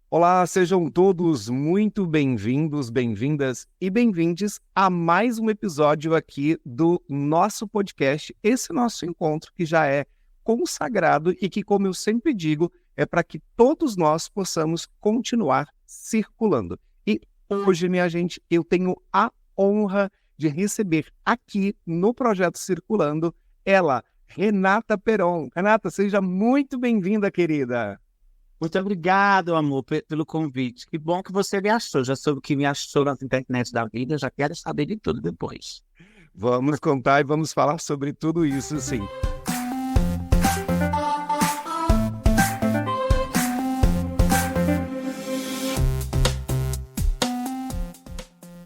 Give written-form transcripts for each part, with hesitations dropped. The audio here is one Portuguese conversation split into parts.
Olá, sejam todos muito bem-vindos, bem-vindas e bem-vindes a mais um episódio aqui do nosso podcast, esse nosso encontro que já é consagrado e que, como eu sempre digo, é para que todos nós possamos continuar circulando. E hoje, minha gente, eu tenho a honra de receber aqui no Projeto Circulando ela, Renata Peron. Renata, seja muito bem-vinda, querida. Muito obrigado, amor, pelo convite. Que bom que você me achou. Já soube que me achou nas internet da vida, já quero saber de tudo depois. Vamos contar e vamos falar sobre tudo isso, sim.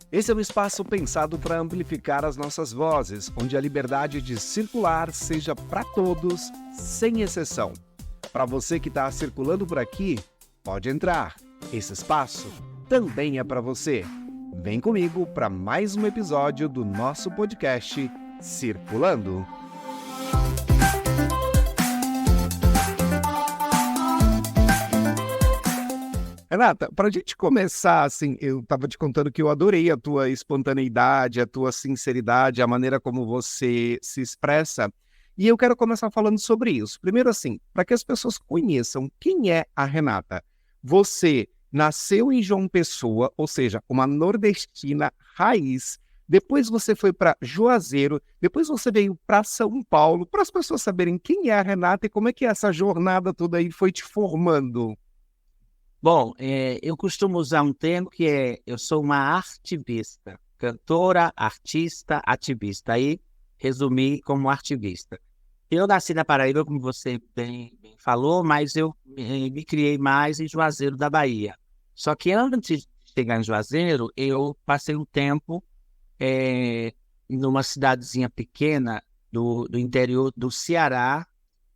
Esse é um espaço pensado para amplificar as nossas vozes, onde a liberdade de circular seja para todos, sem exceção. Para você que está circulando por aqui, pode entrar. Esse espaço também é para você. Vem comigo para mais um episódio do nosso podcast Circulando. Renata, para a gente começar, assim, eu estava te contando que eu adorei a tua espontaneidade, a tua sinceridade, a maneira como você se expressa. E eu quero começar falando sobre isso. Primeiro, assim, para que as pessoas conheçam quem é a Renata. Você nasceu em João Pessoa, ou seja, uma nordestina raiz. Depois você foi para Juazeiro, depois você veio para São Paulo, para as pessoas saberem quem é a Renata e como é que essa jornada toda aí foi te formando. Bom, eu costumo usar um termo que eu sou uma artivista, cantora, artista, ativista. Aí, resumi como artivista. Eu nasci na Paraíba, como você bem falou, mas eu me criei mais em Juazeiro da Bahia. Só que antes de chegar em Juazeiro, eu passei um tempo numa cidadezinha pequena do interior do Ceará,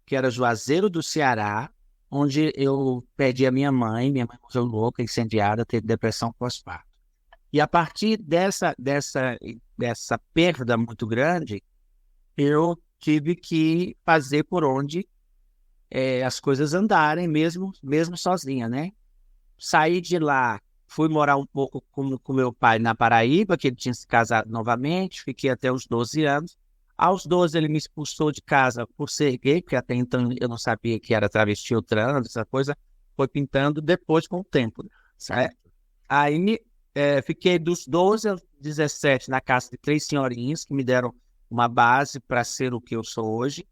que era Juazeiro do Ceará, onde eu perdi a minha mãe morreu louca, incendiada, teve depressão pós-parto. E a partir dessa perda muito grande, eu tive que fazer por onde as coisas andarem, mesmo sozinha, né? Saí de lá, fui morar um pouco com meu pai na Paraíba, que ele tinha se casado novamente, fiquei até os 12 anos. Aos 12 ele me expulsou de casa por ser gay, porque até então eu não sabia que era travesti ou trans, essa coisa foi pintando depois com o tempo, certo? Aí fiquei dos 12 aos 17 na casa de três senhorinhas que me deram uma base para ser o que eu sou hoje.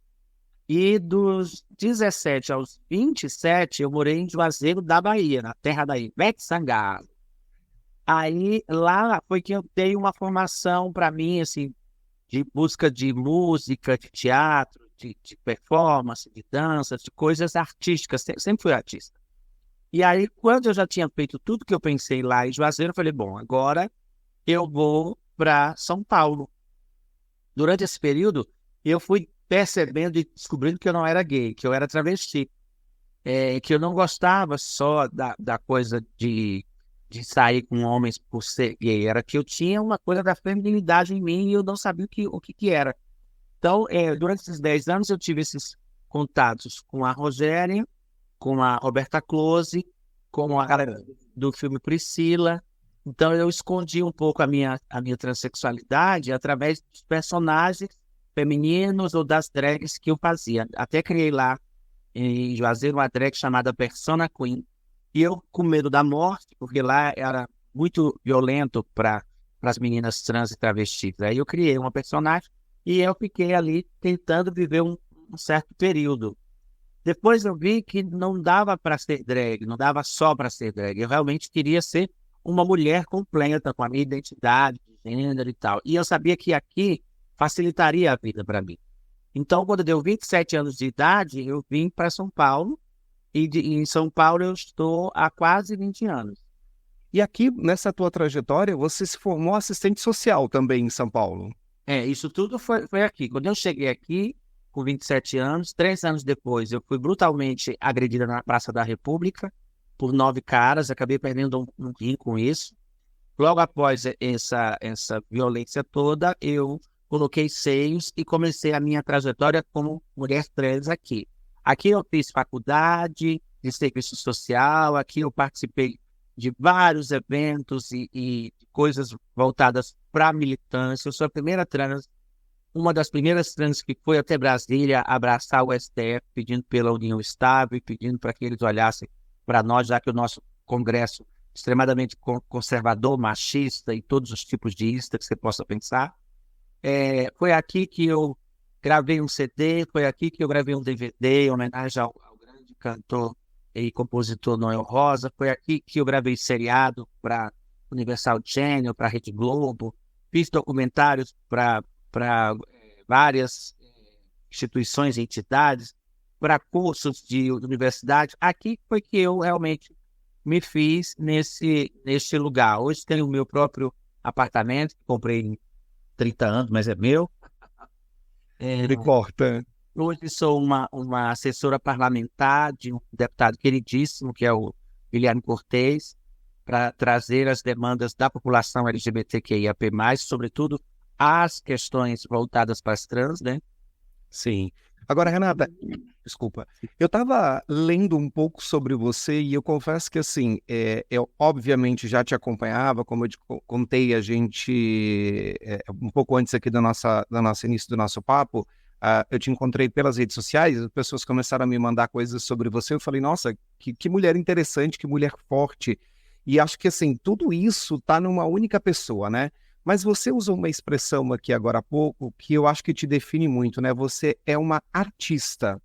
E dos 17 aos 27 eu morei em Juazeiro da Bahia, na terra da Ivete Sangalo. Aí lá foi que eu dei uma formação para mim, assim, de busca de música, de teatro, de performance, de dança, de coisas artísticas. Sempre fui artista. E aí, quando eu já tinha feito tudo que eu pensei lá em Juazeiro, eu falei, bom, agora eu vou para São Paulo. Durante esse período, eu fui percebendo e descobrindo que eu não era gay, que eu era travesti. Que eu não gostava só da coisa de sair com homens por ser gay, era que eu tinha uma coisa da feminilidade em mim e eu não sabia o que era. Então, durante esses 10 anos, eu tive esses contatos com a Rogéria, com a Roberta Close, com a galera do filme Priscila. Então, eu escondi um pouco a minha transexualidade através dos personagens femininos ou das drags que eu fazia. Até criei lá em Juazeiro uma drag chamada Persona Queen. E eu com medo da morte, porque lá era muito violento para as meninas trans e travestis. Aí eu criei uma personagem e eu fiquei ali tentando viver um certo período. Depois eu vi que não dava para ser drag, não dava só para ser drag. Eu realmente queria ser uma mulher completa, com a minha identidade de gênero e tal. E eu sabia que aqui facilitaria a vida para mim. Então, quando deu 27 anos de idade, eu vim para São Paulo. E em São Paulo eu estou há quase 20 anos. E aqui, nessa tua trajetória, você se formou assistente social também em São Paulo. Isso tudo foi aqui. Quando eu cheguei aqui, com 27 anos, 3 anos depois, eu fui brutalmente agredida na Praça da República por 9 caras, acabei perdendo um rim com isso. Logo após essa violência toda, eu coloquei seios e comecei a minha trajetória como mulher trans aqui. Aqui eu fiz faculdade, de serviço social. Aqui eu participei de vários eventos e coisas voltadas para a militância. Eu sou a primeira trans, uma das primeiras trans que foi até Brasília abraçar o STF, pedindo pela união estável e pedindo para que eles olhassem para nós, já que o nosso Congresso é extremadamente conservador, machista e todos os tipos de ista que você possa pensar. Foi aqui que eu gravei um CD, foi aqui que eu gravei um DVD em homenagem ao grande cantor e compositor Noel Rosa, foi aqui que eu gravei seriado para Universal Channel, para Rede Globo, fiz documentários para várias instituições e entidades, para cursos de universidade. Aqui foi que eu realmente me fiz nesse lugar. Hoje tenho o meu próprio apartamento, que comprei em 30 anos, mas é meu. Ele corta. Hoje sou uma assessora parlamentar de um deputado queridíssimo, que é o Guilherme Cortez, para trazer as demandas da população LGBTQIAP+, sobretudo as questões voltadas para as trans, né? Sim. Agora, Renata, desculpa, eu estava lendo um pouco sobre você e eu confesso que, assim, eu obviamente já te acompanhava, como eu te contei, a gente, um pouco antes aqui do nosso início do nosso papo, eu te encontrei pelas redes sociais, as pessoas começaram a me mandar coisas sobre você, eu falei, nossa, que mulher interessante, que mulher forte, e acho que, assim, tudo isso está numa única pessoa, né? Mas você usou uma expressão aqui agora há pouco que eu acho que te define muito, né? Você é uma artista.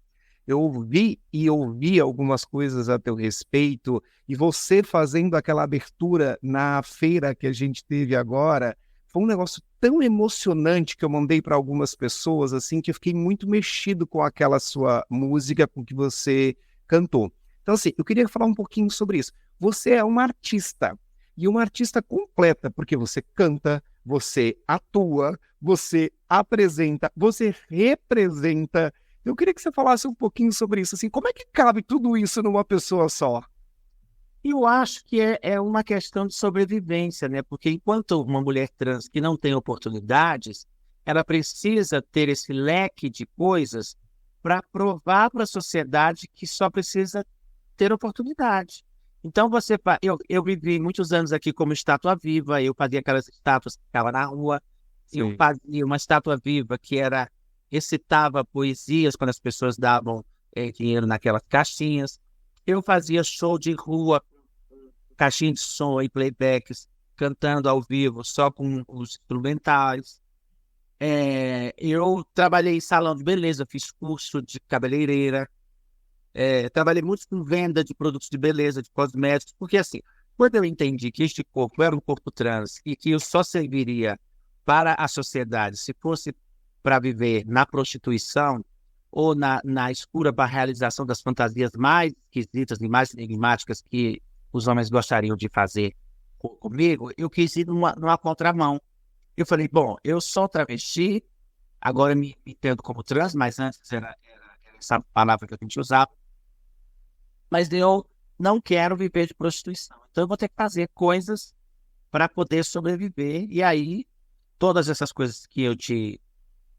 Eu ouvi e ouvi algumas coisas a teu respeito, e você fazendo aquela abertura na feira que a gente teve agora, foi um negócio tão emocionante que eu mandei para algumas pessoas, assim, que eu fiquei muito mexido com aquela sua música, com que você cantou. Então, assim, eu queria falar um pouquinho sobre isso. Você é uma artista. E uma artista completa, porque você canta, você atua, você apresenta, você representa. Eu queria que você falasse um pouquinho sobre isso, assim, como é que cabe tudo isso numa pessoa só? Eu acho que é uma questão de sobrevivência, né? Porque enquanto uma mulher trans que não tem oportunidades, ela precisa ter esse leque de coisas para provar para a sociedade que só precisa ter oportunidade. Então, eu vivi muitos anos aqui como estátua viva, eu fazia aquelas estátuas que ficavam na rua, eu Sim. fazia uma estátua viva que recitava poesias quando as pessoas davam dinheiro naquelas caixinhas. Eu fazia show de rua, caixinha de som e playbacks, cantando ao vivo, só com os instrumentais. Eu trabalhei em salão de beleza, fiz curso de cabeleireira, trabalhei muito com venda de produtos de beleza, de cosméticos, porque assim, quando eu entendi que este corpo era um corpo trans e que eu só serviria para a sociedade se fosse para viver na prostituição ou na escura para a realização das fantasias mais esquisitas e mais enigmáticas que os homens gostariam de fazer comigo, eu quis ir numa contramão. Eu falei, bom, eu sou travesti, agora me entendo como trans, mas antes era essa palavra que a gente usava. Mas eu não quero viver de prostituição. Então eu vou ter que fazer coisas para poder sobreviver. E aí, todas essas coisas que eu te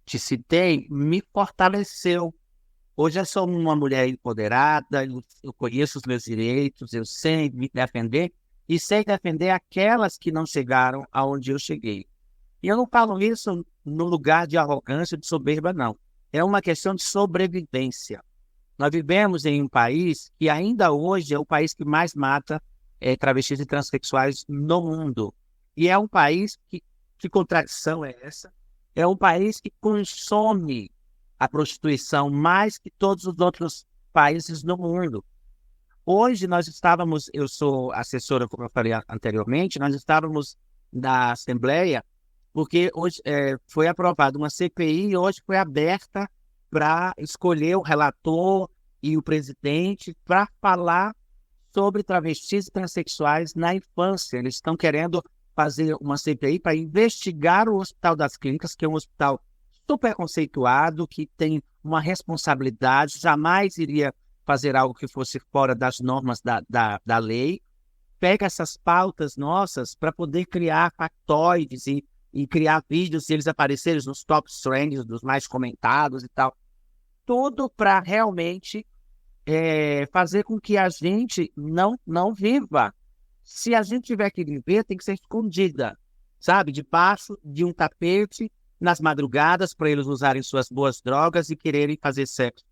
citei me fortaleceu. Hoje eu sou uma mulher empoderada, eu conheço os meus direitos, eu sei me defender e sei defender aquelas que não chegaram aonde eu cheguei. E eu não falo isso no lugar de arrogância, de soberba, não. É uma questão de sobrevivência. Nós vivemos em um país que ainda hoje é o país que mais mata travestis e transexuais no mundo. E é um país que contradição é essa? É um país que consome a prostituição mais que todos os outros países no mundo. Hoje eu sou assessora, como eu falei anteriormente, nós estávamos na Assembleia, porque hoje foi aprovada uma CPI e hoje foi aberta para escolher o relator e o presidente para falar sobre travestis e transexuais na infância. Eles estão querendo fazer uma CPI para investigar o Hospital das Clínicas, que é um hospital super conceituado, que tem uma responsabilidade, jamais iria fazer algo que fosse fora das normas da lei. Pega essas pautas nossas para poder criar factoides e criar vídeos e eles aparecerem nos top trends, dos mais comentados e tal. Tudo para realmente fazer com que a gente não viva. Se a gente tiver que viver, tem que ser escondida, sabe? Debaixo de um tapete, nas madrugadas, para eles usarem suas boas drogas e quererem fazer sexo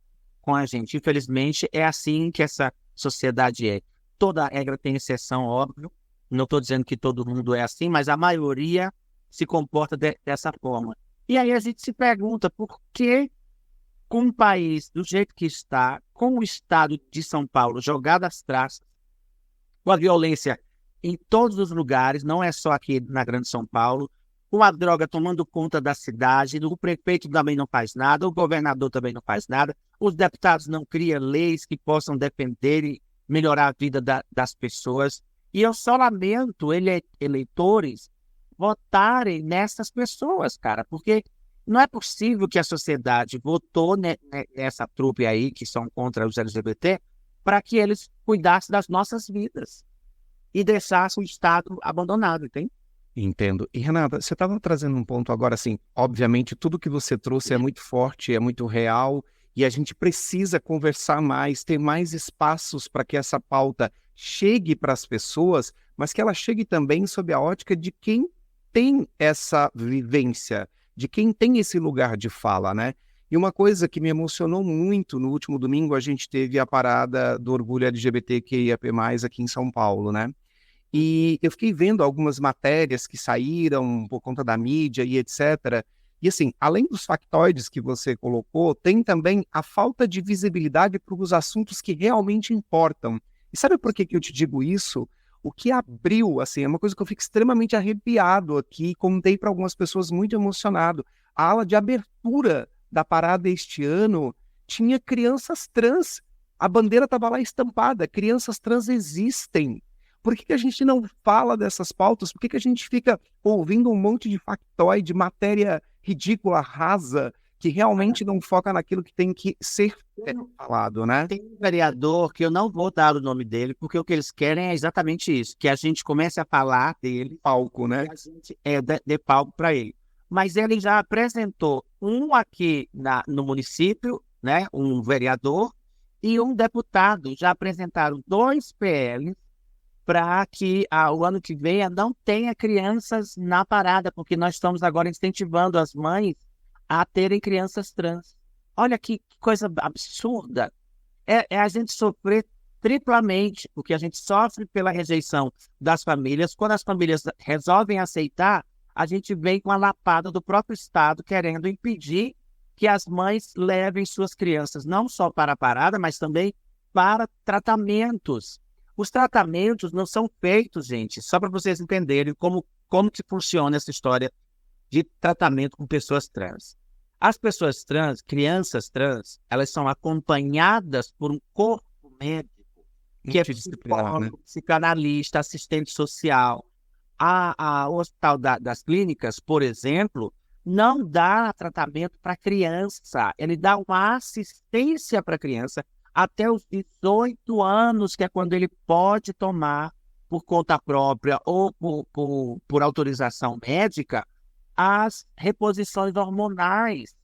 com a gente. Infelizmente, é assim que essa sociedade é. Toda regra tem exceção, óbvio. Não estou dizendo que todo mundo é assim, mas a maioria se comporta dessa forma. E aí a gente se pergunta por que, com um país do jeito que está, com o estado de São Paulo jogado às traças, com a violência em todos os lugares, não é só aqui na Grande São Paulo, com a droga tomando conta da cidade, o prefeito também não faz nada, o governador também não faz nada, os deputados não criam leis que possam defender e melhorar a vida das pessoas. E eu só lamento eleitores votarem nessas pessoas, cara, porque não é possível que a sociedade votou nessa trupe aí, que são contra os LGBT, para que eles cuidassem das nossas vidas e deixassem o Estado abandonado, entende? Entendo. E, Renata, você estava trazendo um ponto agora, assim, obviamente, tudo que você trouxe é muito forte, é muito real, e a gente precisa conversar mais, ter mais espaços para que essa pauta chegue para as pessoas, mas que ela chegue também sob a ótica de quem tem essa vivência, de quem tem esse lugar de fala, né? E uma coisa que me emocionou muito, no último domingo a gente teve a parada do orgulho LGBTQIAP+, aqui em São Paulo, né? E eu fiquei vendo algumas matérias que saíram por conta da mídia e etc. E assim, além dos factoides que você colocou, tem também a falta de visibilidade para os assuntos que realmente importam. E sabe por que eu te digo isso? O que abriu, assim, é uma coisa que eu fico extremamente arrepiado aqui, contei para algumas pessoas muito emocionado. A ala de abertura da parada este ano tinha crianças trans. A bandeira estava lá estampada, crianças trans existem. Por que a gente não fala dessas pautas? Por que a gente fica ouvindo um monte de factoide, matéria ridícula, rasa, que realmente não foca naquilo que tem que ser falado, né? Tem um vereador que eu não vou dar o nome dele, porque o que eles querem é exatamente isso, que a gente comece a falar dele, Palco, né? que a gente dê palco para ele. Mas ele já apresentou um aqui no município, né, um vereador, e um deputado. Já apresentaram 2 PLs para que o ano que vem não tenha crianças na parada, porque nós estamos agora incentivando as mães a terem crianças trans. Olha que coisa absurda. É a gente sofrer triplamente, porque a gente sofre pela rejeição das famílias. Quando as famílias resolvem aceitar, a gente vem com a lapada do próprio Estado querendo impedir que as mães levem suas crianças não só para a parada, mas também para tratamentos. Os tratamentos não são feitos, gente, só para vocês entenderem como que funciona essa história de tratamento com pessoas trans. As pessoas trans, crianças trans, elas são acompanhadas por um corpo médico, que é psicólogo, né? Psicanalista, assistente social. O Hospital das Clínicas, por exemplo, não dá tratamento para criança, ele dá uma assistência para a criança até os 18 anos, que é quando ele pode tomar, por conta própria ou por autorização médica, as reposições hormonais.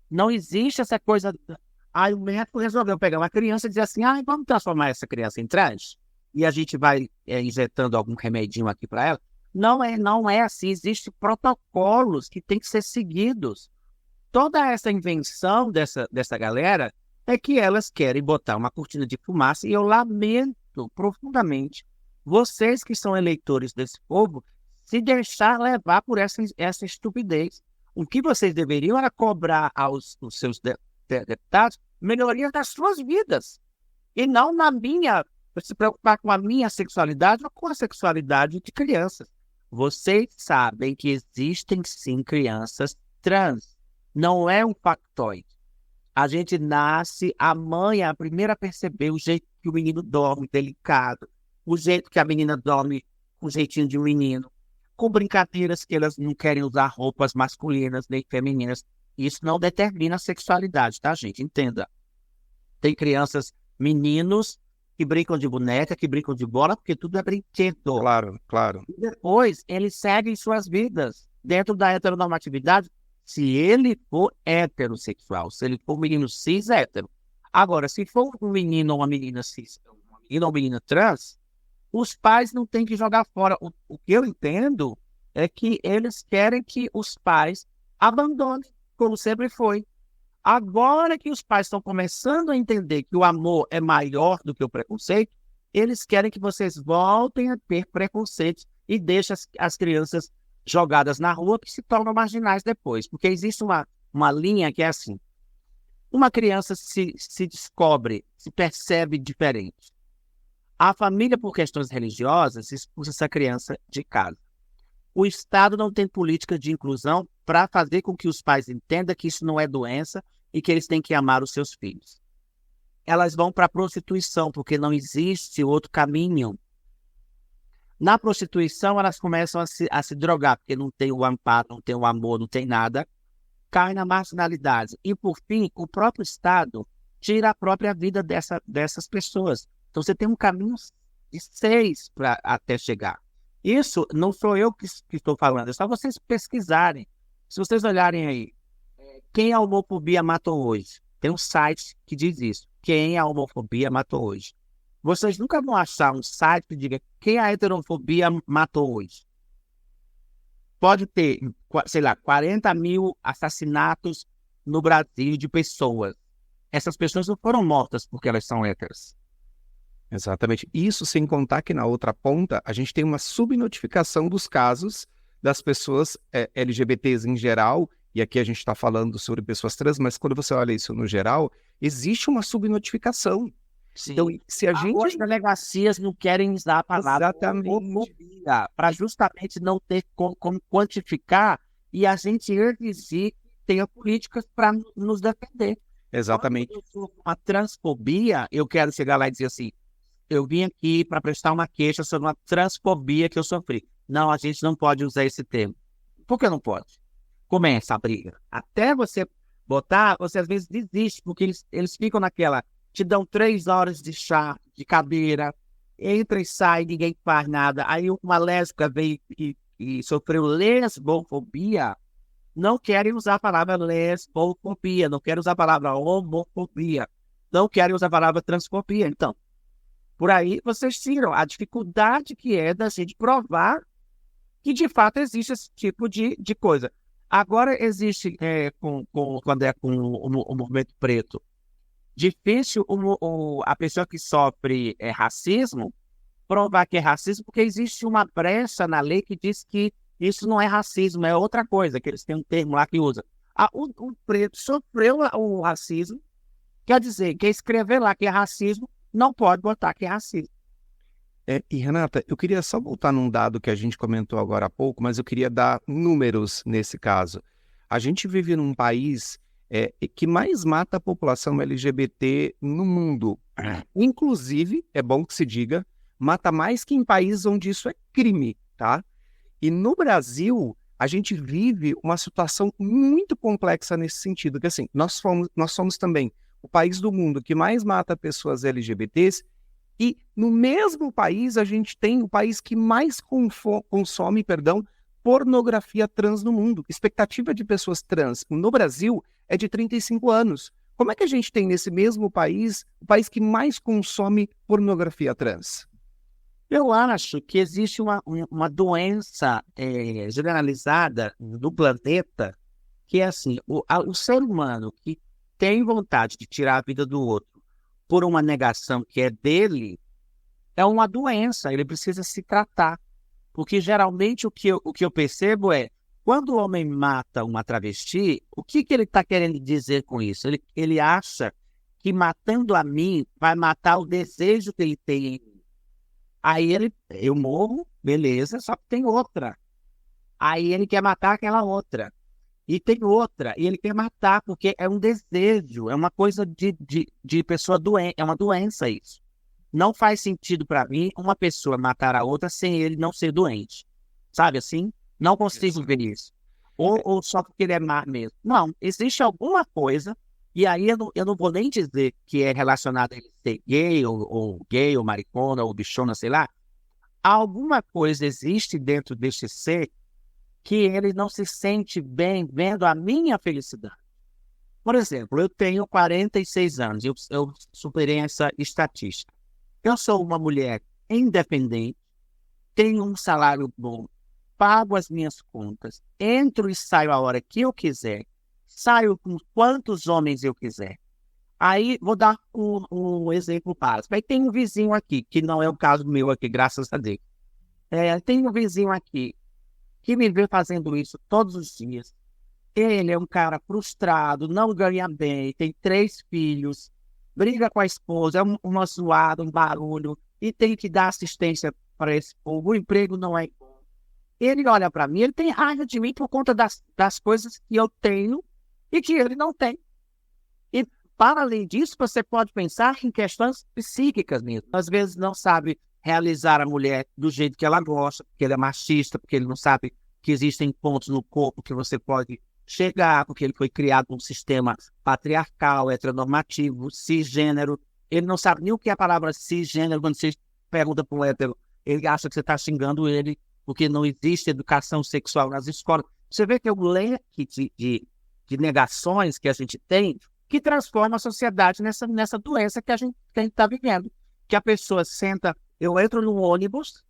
Não existe essa coisa... Aí o médico resolveu pegar uma criança e dizer assim, vamos transformar essa criança em trans? E a gente vai injetando algum remedinho aqui para ela. Não é assim, existem protocolos que têm que ser seguidos. Toda essa invenção dessa galera é que elas querem botar uma cortina de fumaça, e eu lamento profundamente vocês que são eleitores desse povo se deixar levar por essa estupidez. O que vocês deveriam era cobrar aos seus deputados melhoria das suas vidas, e não se preocupar com a minha sexualidade ou com a sexualidade de crianças. Vocês sabem que existem sim crianças trans, não é um factoide. A gente nasce, a mãe é a primeira a perceber o jeito que o menino dorme, delicado, o jeito que a menina dorme com o jeitinho de um menino, com brincadeiras que elas não querem usar roupas masculinas nem femininas. Isso não determina a sexualidade, tá, gente? Entenda. Tem crianças, meninos, que brincam de boneca, que brincam de bola, porque tudo é brinquedo. Claro, claro. E depois, eles seguem suas vidas dentro da heteronormatividade, se ele for heterossexual, se ele for menino cis hétero. Agora, se for um menino ou uma menina cis, uma menina ou uma menina trans, os pais não têm que jogar fora. O que eu entendo é que eles querem que os pais abandonem, como sempre foi. Agora que os pais estão começando a entender que o amor é maior do que o preconceito, eles querem que vocês voltem a ter preconceito e deixem as crianças jogadas na rua que se tornam marginais depois. Porque existe uma linha que é assim: uma criança se descobre, se percebe diferente. A família, por questões religiosas, expulsa essa criança de casa. O Estado não tem política de inclusão para fazer com que os pais entendam que isso não é doença e que eles têm que amar os seus filhos. Elas vão para a prostituição, porque não existe outro caminho. Na prostituição, elas começam a se drogar, porque não tem o amparo, não tem o amor, não tem nada. Caem na marginalidade. E, por fim, o próprio Estado tira a própria vida dessas pessoas. Então, você tem um caminho de 6 para até chegar. Isso não sou eu que estou falando, é só vocês pesquisarem. Se vocês olharem aí, quem a homofobia matou hoje? Tem um site que diz isso. Quem a homofobia matou hoje? Vocês nunca vão achar um site que diga quem a heterofobia matou hoje. Pode ter, sei lá, 40 mil assassinatos no Brasil de pessoas. Essas pessoas não foram mortas porque elas são héteras. Exatamente. Isso sem contar que na outra ponta a gente tem uma subnotificação dos casos das pessoas LGBTs em geral, e aqui a gente está falando sobre pessoas trans, mas quando você olha isso no geral, existe uma subnotificação. Sim. Então, se a gente... As delegacias não querem usar a palavra homofobia para justamente não ter como quantificar e a gente exigir que tenha políticas para nos defender. Exatamente. Quando eu sofro uma transfobia, eu quero chegar lá e dizer assim: eu vim aqui para prestar uma queixa sobre uma transfobia que eu sofri. Não, a gente não pode usar esse termo. Por que não pode? Começa a briga. Até você botar, você às vezes desiste, porque eles ficam naquela... Te dão 3 horas de chá, de cadeira, entra e sai, ninguém faz nada. Aí uma lésbica veio e sofreu lesbofobia, não querem usar a palavra lesbofobia, não querem usar a palavra homofobia, não querem usar a palavra transfobia. Então, por aí vocês tiram a dificuldade que é da gente provar que de fato existe esse tipo de coisa. Agora existe, quando é com o movimento preto, difícil a pessoa que sofre racismo provar que é racismo, porque existe uma brecha na lei que diz que isso não é racismo, é outra coisa, que eles têm um termo lá que usa. O preto sofreu o racismo, quer dizer, quer escrever lá que é racismo, não pode botar que é racismo. E Renata, eu queria só voltar num dado que a gente comentou agora há pouco, mas eu queria dar números nesse caso. A gente vive num país que mais mata a população LGBT no mundo. Inclusive, é bom que se diga, mata mais que em países onde isso é crime, tá? E no Brasil, a gente vive uma situação muito complexa nesse sentido, que assim, nós somos também o país do mundo que mais mata pessoas LGBTs, e no mesmo país a gente tem o país que mais consome, pornografia trans no mundo. Expectativa de pessoas trans no Brasil é de 35 anos. Como é que a gente tem nesse mesmo país o país que mais consome pornografia trans? Eu acho que existe uma doença generalizada do planeta, que é assim: o ser humano que tem vontade de tirar a vida do outro por uma negação que é dele, é uma doença, ele precisa se tratar. Porque geralmente o que eu percebo é, quando o homem mata uma travesti, o que ele está querendo dizer com isso? Ele acha que matando a mim vai matar o desejo que ele tem em mim. Aí eu morro, beleza, só que tem outra. Aí ele quer matar aquela outra. E tem outra, e ele quer matar, porque é um desejo, é uma coisa de pessoa doente, é uma doença isso. Não faz sentido para mim uma pessoa matar a outra sem ele não ser doente. Sabe assim? Não consigo ver isso. Ou só porque ele é má mesmo. Não, existe alguma coisa, e aí eu não vou nem dizer que é relacionado a ele ser gay, ou maricona, ou bichona, sei lá. Alguma coisa existe dentro deste ser que ele não se sente bem vendo a minha felicidade. Por exemplo, eu tenho 46 anos, eu superei essa estatística. Eu sou uma mulher independente, tenho um salário bom, pago as minhas contas, entro e saio a hora que eu quiser, saio com quantos homens eu quiser. Aí, vou dar um exemplo básico. Aí tem um vizinho aqui, que não é o caso meu aqui, graças a Deus. Tem um vizinho aqui que me vê fazendo isso todos os dias. Ele é um cara frustrado, não ganha bem, tem 3 filhos, briga com a esposa, é uma zoada, um barulho, e tem que dar assistência para esse povo. O emprego não é bom. Ele olha para mim, ele tem raiva de mim por conta das coisas que eu tenho e que ele não tem. E, para além disso, você pode pensar em questões psíquicas mesmo. Às vezes não sabe realizar a mulher do jeito que ela gosta, porque ele é machista, porque ele não sabe que existem pontos no corpo que você pode chegar, porque ele foi criado num sistema patriarcal, heteronormativo, cisgênero. Ele não sabe nem o que é a palavra cisgênero. Quando você pergunta para um hétero, ele acha que você está xingando ele, porque não existe educação sexual nas escolas. Você vê que é um leque de negações que a gente tem que transforma a sociedade nessa doença que a gente está vivendo. Que a pessoa senta, eu entro no ônibus,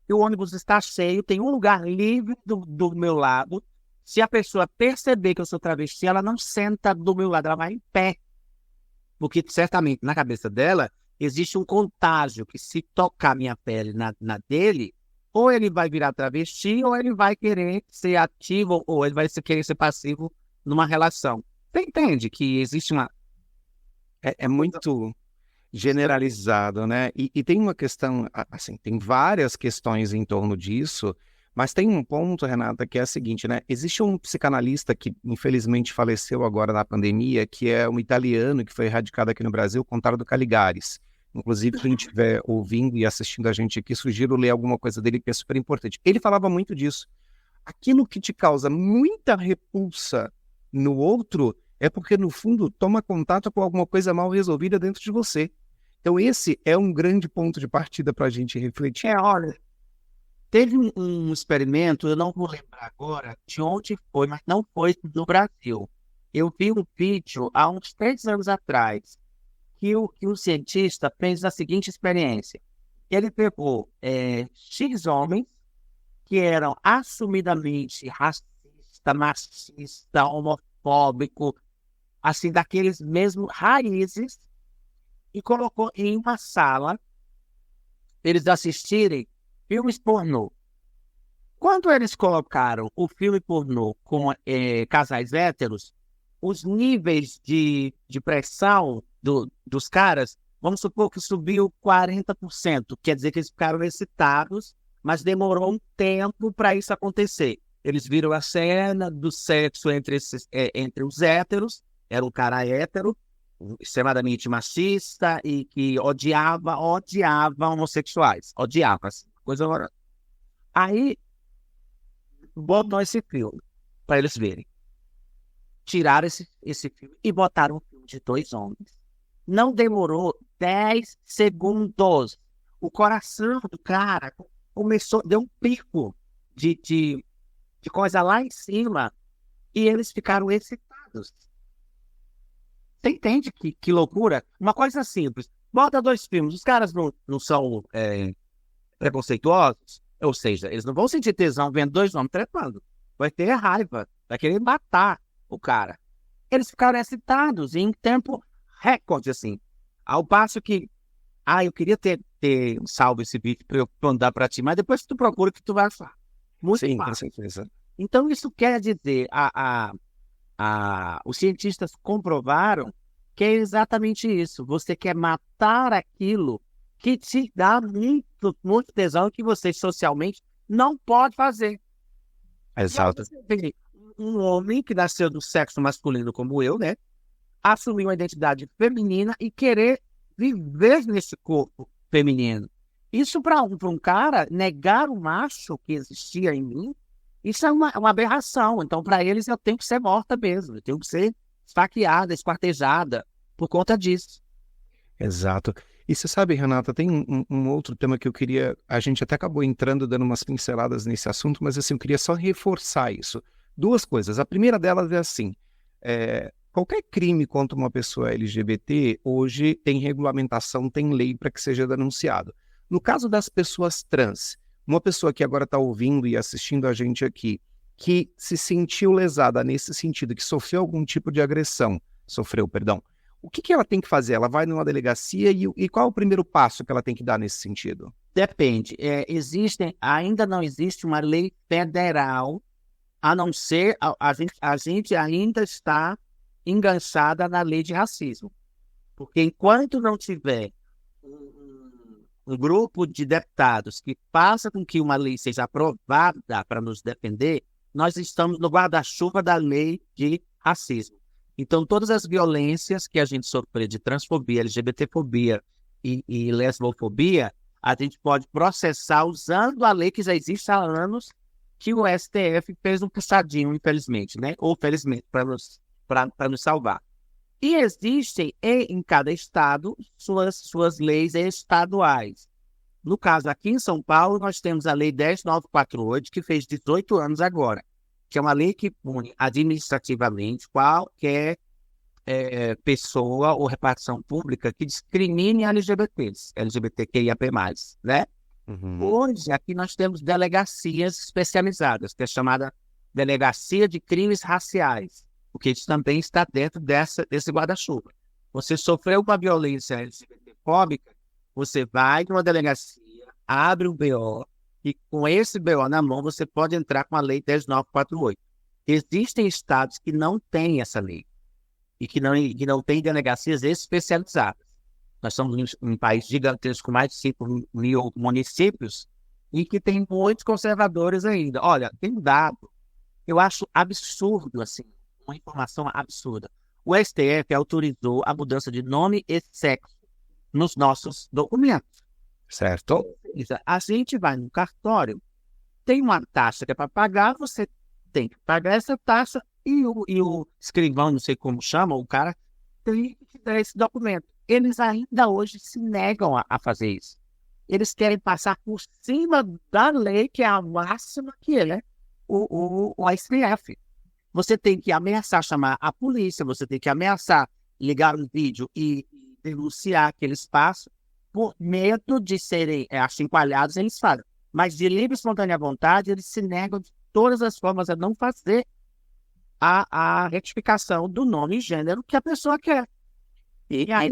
e o ônibus está cheio, tem um lugar livre do meu lado. Se a pessoa perceber que eu sou travesti, ela não senta do meu lado, ela vai em pé. Porque certamente na cabeça dela existe um contágio que, se tocar minha pele na dele, ou ele vai virar travesti, ou ele vai querer ser ativo, ou ele vai querer ser passivo numa relação. Você entende que existe uma... É muito generalizado, né? E tem uma questão, assim, tem várias questões em torno disso, mas tem um ponto, Renata, que é a seguinte, né? Existe um psicanalista que infelizmente faleceu agora na pandemia, que é um italiano que foi radicado aqui no Brasil, Conrado Caligares. Inclusive, quem estiver ouvindo e assistindo a gente aqui, sugiro ler alguma coisa dele que é super importante. Ele falava muito disso. Aquilo que te causa muita repulsa no outro é porque, no fundo, toma contato com alguma coisa mal resolvida dentro de você. Então, esse é um grande ponto de partida para a gente refletir. Olha, teve um experimento, eu não vou lembrar agora de onde foi, mas não foi no Brasil. Eu vi um vídeo há uns 3 anos atrás, que o cientista fez a seguinte experiência. Ele pegou X homens que eram assumidamente racista, machista, homofóbico, assim, daqueles mesmos raízes, e colocou em uma sala eles assistirem filmes pornô. Quando eles colocaram o filme pornô com casais héteros, os níveis de pressão dos caras, vamos supor que subiu 40%, quer dizer que eles ficaram excitados, mas demorou um tempo para isso acontecer. Eles viram a cena do sexo entre os héteros, era um cara hétero, extremadamente machista e que odiava homossexuais. Odiava, assim, coisa horrorosa. Aí, botou esse filme para eles verem. Tiraram esse filme e botaram um filme de 2 homens. Não demorou 10 segundos. O coração do cara começou, deu um pico de coisa lá em cima e eles ficaram excitados. Você entende que loucura? Uma coisa simples. Bota 2 filmes. Os caras não são preconceituosos. Ou seja, eles não vão sentir tesão vendo 2 homens trepando. Vai ter raiva. Vai querer matar o cara. Eles ficaram excitados em tempo recorde, assim. Ao passo que... eu queria ter salvo esse vídeo para eu mandar para ti, mas depois tu procura que tu vai achar. Muito Sim, fácil. com certeza. Então, isso quer dizer... os cientistas comprovaram que é exatamente isso. Você quer matar aquilo que te dá muito tesão, que você socialmente não pode fazer. Exato. Um homem que nasceu do sexo masculino como eu, né? Assumir uma identidade feminina e querer viver nesse corpo feminino. Isso para um cara, negar o macho que existia em mim, isso é uma aberração. Então, para eles, eu tenho que ser morta mesmo. Eu tenho que ser esfaqueada, esquartejada por conta disso. Exato. E você sabe, Renata, tem um outro tema que eu queria... A gente até acabou entrando, dando umas pinceladas nesse assunto, mas assim, eu queria só reforçar isso. 2 coisas. A primeira delas é assim, qualquer crime contra uma pessoa LGBT, hoje tem regulamentação, tem lei para que seja denunciado. No caso das pessoas trans, uma pessoa que agora está ouvindo e assistindo a gente aqui, que se sentiu lesada nesse sentido, que sofreu algum tipo de agressão, o que ela tem que fazer? Ela vai numa delegacia e qual é o primeiro passo que ela tem que dar nesse sentido? Depende. Ainda não existe uma lei federal, a não ser a gente ainda está enganchada na lei de racismo. Porque enquanto não tiver um grupo de deputados que faça com que uma lei seja aprovada para nos defender, nós estamos no guarda-chuva da lei de racismo. Então, todas as violências que a gente sofre de transfobia, LGBTfobia e lesbofobia, a gente pode processar usando a lei que já existe há anos, que o STF fez um puxadinho, infelizmente, né? Ou felizmente, para nos salvar. E existem em cada estado suas leis estaduais. No caso, aqui em São Paulo, nós temos a Lei 10.948, que fez 18 anos agora, que é uma lei que pune administrativamente qualquer pessoa ou repartição pública que discrimine LGBTs, LGBTQIAP+, né? Uhum. Hoje, aqui nós temos delegacias especializadas, que é chamada Delegacia de Crimes Raciais, porque isso também está dentro desse guarda-chuva. Você sofreu uma violência LGBTfóbica, você vai numa delegacia, abre um BO, e com esse BO na mão, você pode entrar com a Lei 10.948. Existem estados que não têm essa lei e que não têm delegacias especializadas. Nós somos um país gigantesco com mais de 5 mil municípios e que tem muitos conservadores ainda. Olha, tem um dado, eu acho absurdo, assim, uma informação absurda. O STF autorizou a mudança de nome e sexo nos nossos documentos. Certo? A gente vai no cartório, tem uma taxa que é para pagar, você tem que pagar essa taxa e o escrivão, não sei como chama, o cara tem que te dar esse documento. Eles ainda hoje se negam a fazer isso. Eles querem passar por cima da lei, que é a máxima que é o STF. Você tem que ameaçar chamar a polícia, você tem que ameaçar ligar um vídeo e denunciar aquele espaço, por medo de serem achincalhados, eles falam. Mas de livre e espontânea vontade, eles se negam de todas as formas a não fazer a retificação do nome e gênero que a pessoa quer. E aí,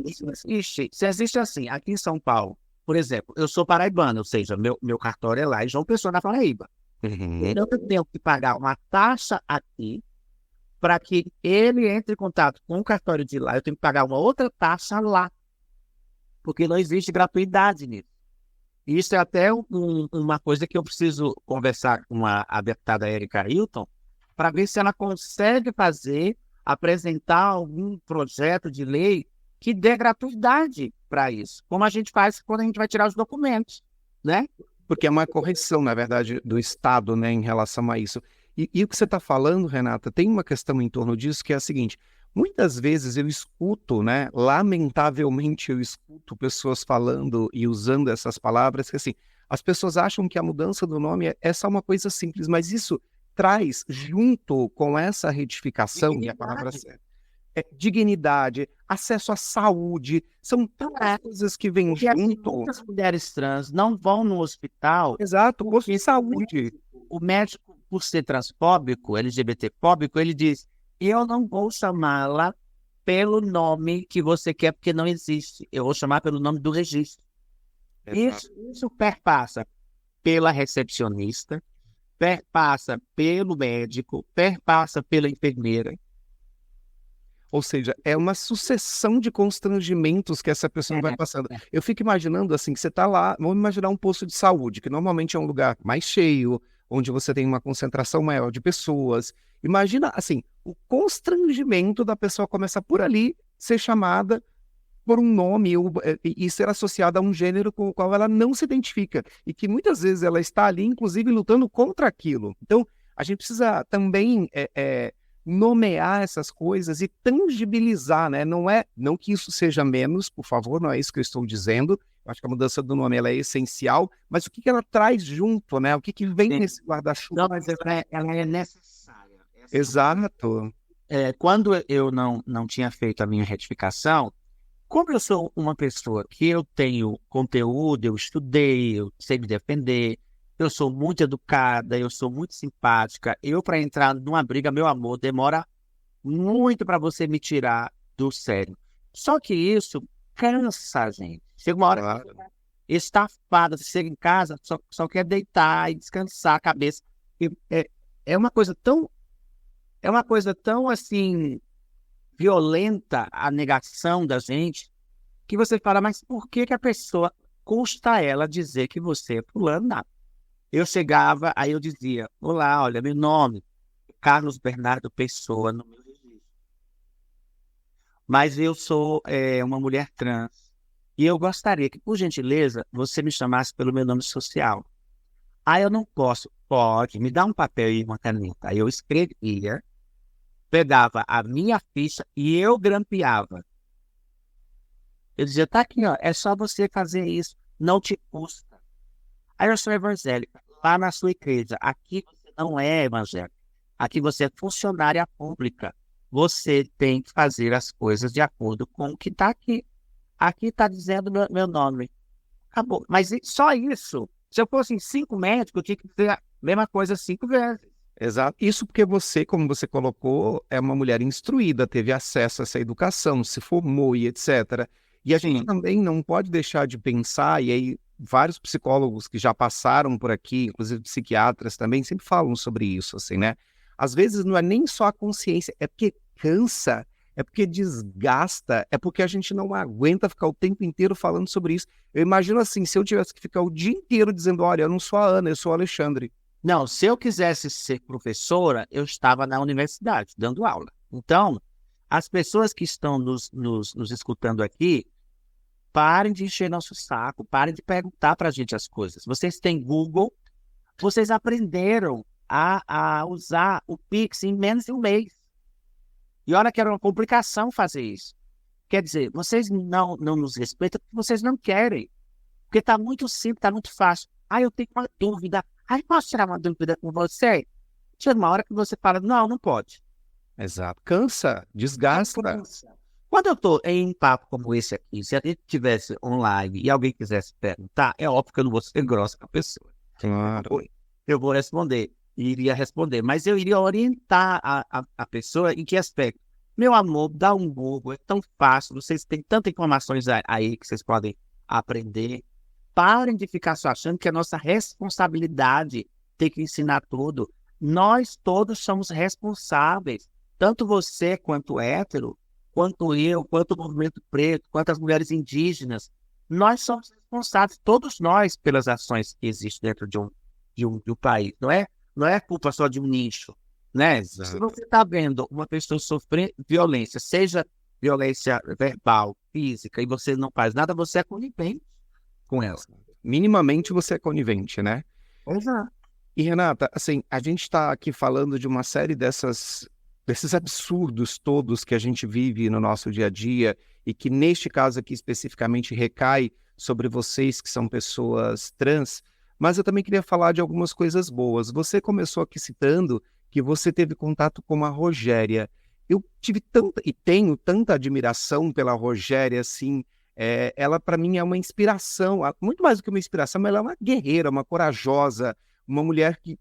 se existe assim, aqui em São Paulo, por exemplo, eu sou paraibano, ou seja, meu cartório é lá em João Pessoa, na Paraíba. Então, eu tenho que pagar uma taxa aqui para que ele entre em contato com o cartório de lá. Eu tenho que pagar uma outra taxa lá, porque não existe gratuidade nisso. Isso é até uma coisa que eu preciso conversar com a deputada Érica Hilton, para ver se ela consegue apresentar algum projeto de lei que dê gratuidade para isso, como a gente faz quando a gente vai tirar os documentos, né? Porque é uma correção, na verdade, do Estado, né, em relação a isso. E o que você está falando, Renata, tem uma questão em torno disso que é a seguinte: muitas vezes eu escuto, né, lamentavelmente eu escuto pessoas falando e usando essas palavras que, assim, as pessoas acham que a mudança do nome é só uma coisa simples, mas isso traz, junto com essa retificação, e a palavra certa, dignidade, acesso à saúde, são tantas coisas que vêm junto. Muitas mulheres trans não vão no hospital. Exato, posto de saúde. O médico, por ser transfóbico, LGBTfóbico, ele diz: eu não vou chamá-la pelo nome que você quer, porque não existe. Eu vou chamar pelo nome do registro. Isso perpassa pela recepcionista, perpassa pelo médico, perpassa pela enfermeira. Ou seja, é uma sucessão de constrangimentos que essa pessoa vai passando. Eu fico imaginando assim, que você está lá, vamos imaginar um posto de saúde, que normalmente é um lugar mais cheio, onde você tem uma concentração maior de pessoas. Imagina, assim, o constrangimento da pessoa começar por ali, ser chamada por um nome e ser associada a um gênero com o qual ela não se identifica. E que muitas vezes ela está ali, inclusive, lutando contra aquilo. Então, a gente precisa também nomear essas coisas e tangibilizar, né? Não que isso seja menos, por favor, não é isso que eu estou dizendo. Eu acho que a mudança do nome ela é essencial, mas o que ela traz junto, né? O que vem nesse guarda-chuva? Não, mas ela é necessária. Exato. quando eu não tinha feito a minha retificação, como eu sou uma pessoa que eu tenho conteúdo, eu estudei, eu sei me defender, eu sou muito educada, eu sou muito simpática, eu para entrar numa briga, meu amor, demora muito para você me tirar do sério. Só que isso cansa, gente. Chega uma hora que você Claro. tá estafada, você chega em casa, só quer deitar e descansar a cabeça. E é uma coisa tão, assim, violenta a negação da gente, que você fala, mas por que que a pessoa custa ela dizer que você é fulano? Não. Eu chegava, aí eu dizia, olá, olha, meu nome, Carlos Bernardo Pessoa, no meu registro. Mas eu sou uma mulher trans. E eu gostaria que, por gentileza, você me chamasse pelo meu nome social. Ah, eu não posso. Pode, me dá um papel e uma caneta. Aí eu escrevia, pegava a minha ficha e eu grampeava. Eu dizia, tá aqui, ó, é só você fazer isso, não te custa. Aí eu sou evangélica, lá na sua igreja. Aqui você não é evangélica. Aqui você é funcionária pública. Você tem que fazer as coisas de acordo com o que está aqui. Aqui está dizendo meu nome. Acabou. Mas só isso. Se eu fosse em 5 médicos, eu tinha que dizer a mesma coisa 5 vezes. Exato. Isso porque você, como você colocou, é uma mulher instruída, teve acesso a essa educação, se formou e etc. E a gente Sim. também não pode deixar de pensar, e aí vários psicólogos que já passaram por aqui, inclusive psiquiatras também, sempre falam sobre isso, assim, né? Às vezes não é nem só a consciência, é porque cansa, é porque desgasta, é porque a gente não aguenta ficar o tempo inteiro falando sobre isso. Eu imagino assim, se eu tivesse que ficar o dia inteiro dizendo, olha, eu não sou a Ana, eu sou o Alexandre. Não, se eu quisesse ser professora, eu estava na universidade, dando aula. Então, as pessoas que estão nos escutando aqui, parem de encher nosso saco, parem de perguntar para a gente as coisas. Vocês têm Google, vocês aprenderam a usar o Pix em menos de um mês. E olha que era uma complicação fazer isso. Quer dizer, vocês não nos respeitam porque vocês não querem. Porque está muito simples, está muito fácil. Ah, eu tenho uma dúvida. Ah, posso tirar uma dúvida com você? Chega uma hora que você fala, não pode. Exato. Cansa, desgasta. Quando eu estou em um papo como esse aqui, se a gente tivesse online e alguém quisesse perguntar, é óbvio que eu não vou ser grossa com a pessoa. Claro. Eu vou responder, iria responder, mas eu iria orientar a pessoa em que aspecto. Meu amor, dá um Google, é tão fácil, vocês têm tantas informações aí que vocês podem aprender. Parem de ficar só achando que é nossa responsabilidade ter que ensinar tudo. Nós todos somos responsáveis, tanto você quanto hétero, quanto eu, quanto o movimento preto, quanto as mulheres indígenas. Nós somos responsáveis, todos nós, pelas ações que existem dentro de um país. Não é culpa só de um nicho, né? Se Exato. você está vendo uma pessoa sofrer violência, seja violência verbal, física, e você não faz nada, você é conivente com ela. Minimamente você é conivente, né? Exato. E Renata, assim, a gente está aqui falando de uma série desses absurdos todos que a gente vive no nosso dia a dia e que neste caso aqui especificamente recai sobre vocês que são pessoas trans, mas eu também queria falar de algumas coisas boas. Você começou aqui citando que você teve contato com a Rogéria. Eu tive tanta e tenho tanta admiração pela Rogéria, assim, ela para mim é uma inspiração, muito mais do que uma inspiração, mas ela é uma guerreira, uma corajosa, uma mulher que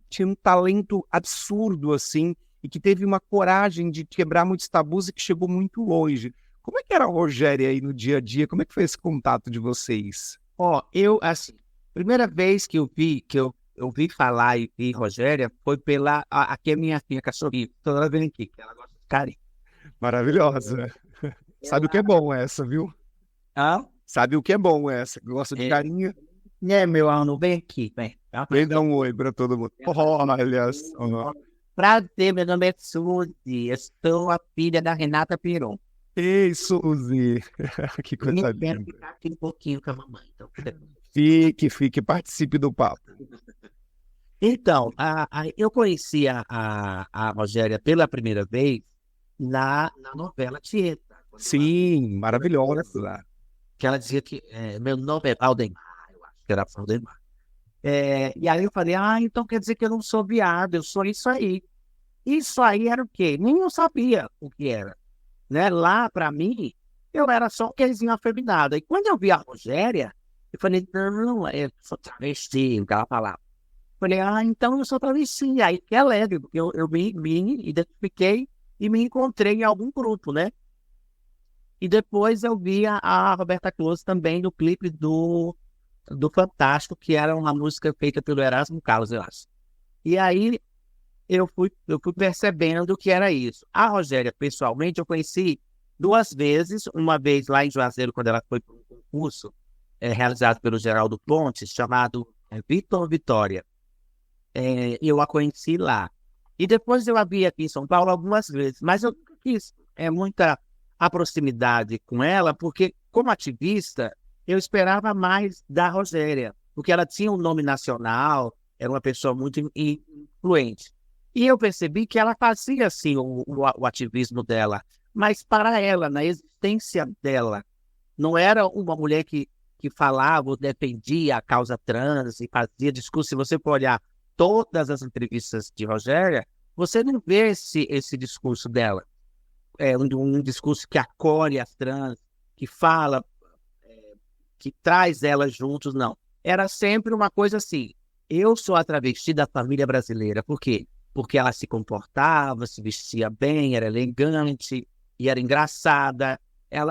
tinha um talento absurdo, assim, e que teve uma coragem de quebrar muitos tabus e que chegou muito longe. Como é que era a Rogéria aí no dia a dia? Como é que foi esse contato de vocês? Ó, assim, primeira vez que eu ouvi falar e vi Rogéria foi aqui é minha filha cachorrinha, toda vez aqui, que ela gosta de carinho. Maravilhosa. Sabe o que é bom essa, viu? Ah, Sabe o que é bom essa? Gosta de é, carinho? meu ano, vem aqui, vem. Vem dar um oi para todo mundo. Olha só. Prazer, meu nome é Suzy, eu sou a filha da Renata Peron. Ei, Suzy. Que Eu coisa quero linda. ficar aqui um pouquinho com a mamãe. Fique, participe do papo. Então, eu conheci a Rogéria pela primeira vez na novela Tieta. Sim, maravilhosa. Que ela dizia que meu nome é Valdemar, eu acho que era Valdemar. E aí eu falei, então quer dizer que eu não sou viado, eu sou isso aí. Isso aí era o quê? Nem eu sabia o que era, né? Lá, para mim, eu era só um quezinho afeminado. E quando eu vi a Rogéria, eu falei, não, eu sou travesti, o que ela falava. Falei, então eu sou travesti. Aí que é leve, porque eu me identifiquei e me encontrei em algum grupo, né? E depois eu vi a Roberta Close também no clipe do Fantástico, que era uma música feita pelo Erasmo Carlos, eu acho. E aí eu fui percebendo que era isso. A Rogéria, pessoalmente, eu conheci 2 vezes, uma vez lá em Juazeiro, quando ela foi para um concurso realizado pelo Geraldo Pontes, chamado Vitor Vitória. Eu a conheci lá. E depois eu a vi aqui em São Paulo algumas vezes, mas eu nunca quis muita a proximidade com ela, porque como ativista, eu esperava mais da Rogéria, porque ela tinha um nome nacional, era uma pessoa muito influente. E eu percebi que ela fazia, assim, o ativismo dela, mas para ela, na existência dela, não era uma mulher que falava ou defendia a causa trans e fazia discurso. Se você for olhar todas as entrevistas de Rogéria, você não vê esse discurso dela. Um discurso que acolhe as trans, que fala, que traz elas juntos, não. Era sempre uma coisa assim, eu sou a travesti da família brasileira. Por quê? Porque ela se comportava, se vestia bem, era elegante e era engraçada.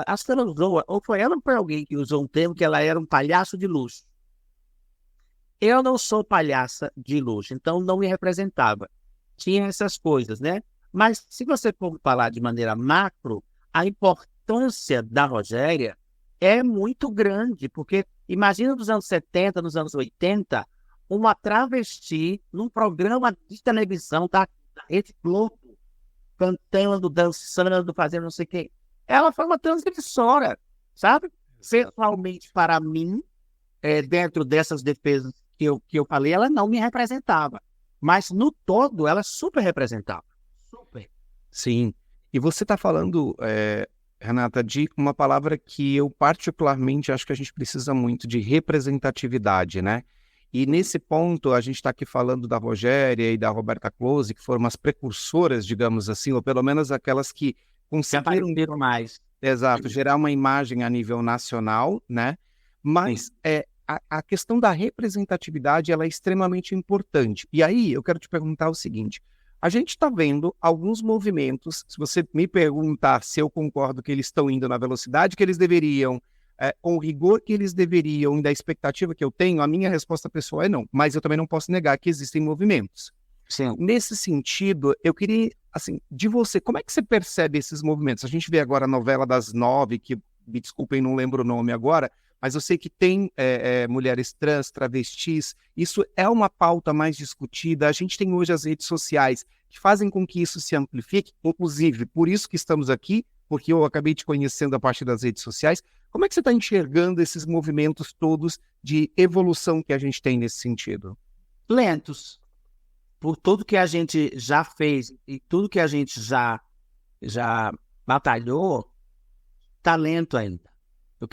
Acho que ela usou, ou foi ela ou foi alguém que usou um termo que ela era um palhaço de luxo. Eu não sou palhaça de luxo, então não me representava. Tinha essas coisas, né? Mas se você for falar de maneira macro, a importância da Rogéria é muito grande, porque imagina nos anos 70, nos anos 80, uma travesti num programa de televisão da Rede Globo, cantando, dançando, fazendo não sei o quê. Ela foi uma transgressora, sabe? Sexualmente, para mim, dentro dessas defesas que eu falei, ela não me representava. Mas, no todo, ela super representava. Super. Sim. E você está falando, Renata, de uma palavra que eu particularmente acho que a gente precisa muito, de representatividade, né? E nesse ponto, a gente está aqui falando da Rogéria e da Roberta Close, que foram as precursoras, digamos assim, ou pelo menos aquelas que conseguiram mais. Exato, gerar uma imagem a nível nacional, né? Mas a questão da representatividade ela é extremamente importante. E aí eu quero te perguntar o seguinte: a gente está vendo alguns movimentos, se você me perguntar se eu concordo que eles estão indo na velocidade que eles deveriam, com o rigor que eles deveriam, e da expectativa que eu tenho, a minha resposta pessoal é não. Mas eu também não posso negar que existem movimentos. Sim. Nesse sentido, eu queria, assim, de você, como é que você percebe esses movimentos? A gente vê agora a novela das 9, que, me desculpem, não lembro o nome agora, mas eu sei que tem mulheres trans, travestis, isso é uma pauta mais discutida. A gente tem hoje as redes sociais que fazem com que isso se amplifique, inclusive por isso que estamos aqui, porque eu acabei te conhecendo a partir das redes sociais. Como é que você está enxergando esses movimentos todos de evolução que a gente tem nesse sentido? Lentos. Por tudo que a gente já fez e tudo que a gente já batalhou, tá lento ainda. Eu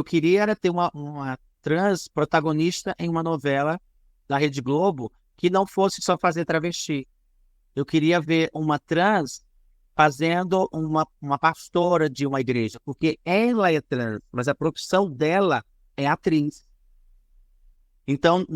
queria era ter uma trans protagonista em uma novela da Rede Globo que não fosse só fazer travesti. Eu queria ver uma trans fazendo uma pastora de uma igreja, porque ela é trans, mas a profissão dela é atriz. Então,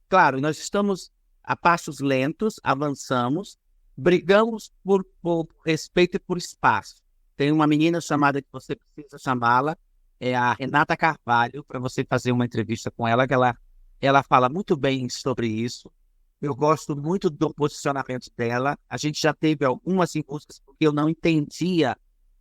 claro, nós estamos a passos lentos, avançamos, brigamos por respeito e por espaço. Tem uma menina chamada que você precisa chamá-la, é a Renata Carvalho, para você fazer uma entrevista com ela, que ela fala muito bem sobre isso. Eu gosto muito do posicionamento dela. A gente já teve algumas músicas porque eu não entendia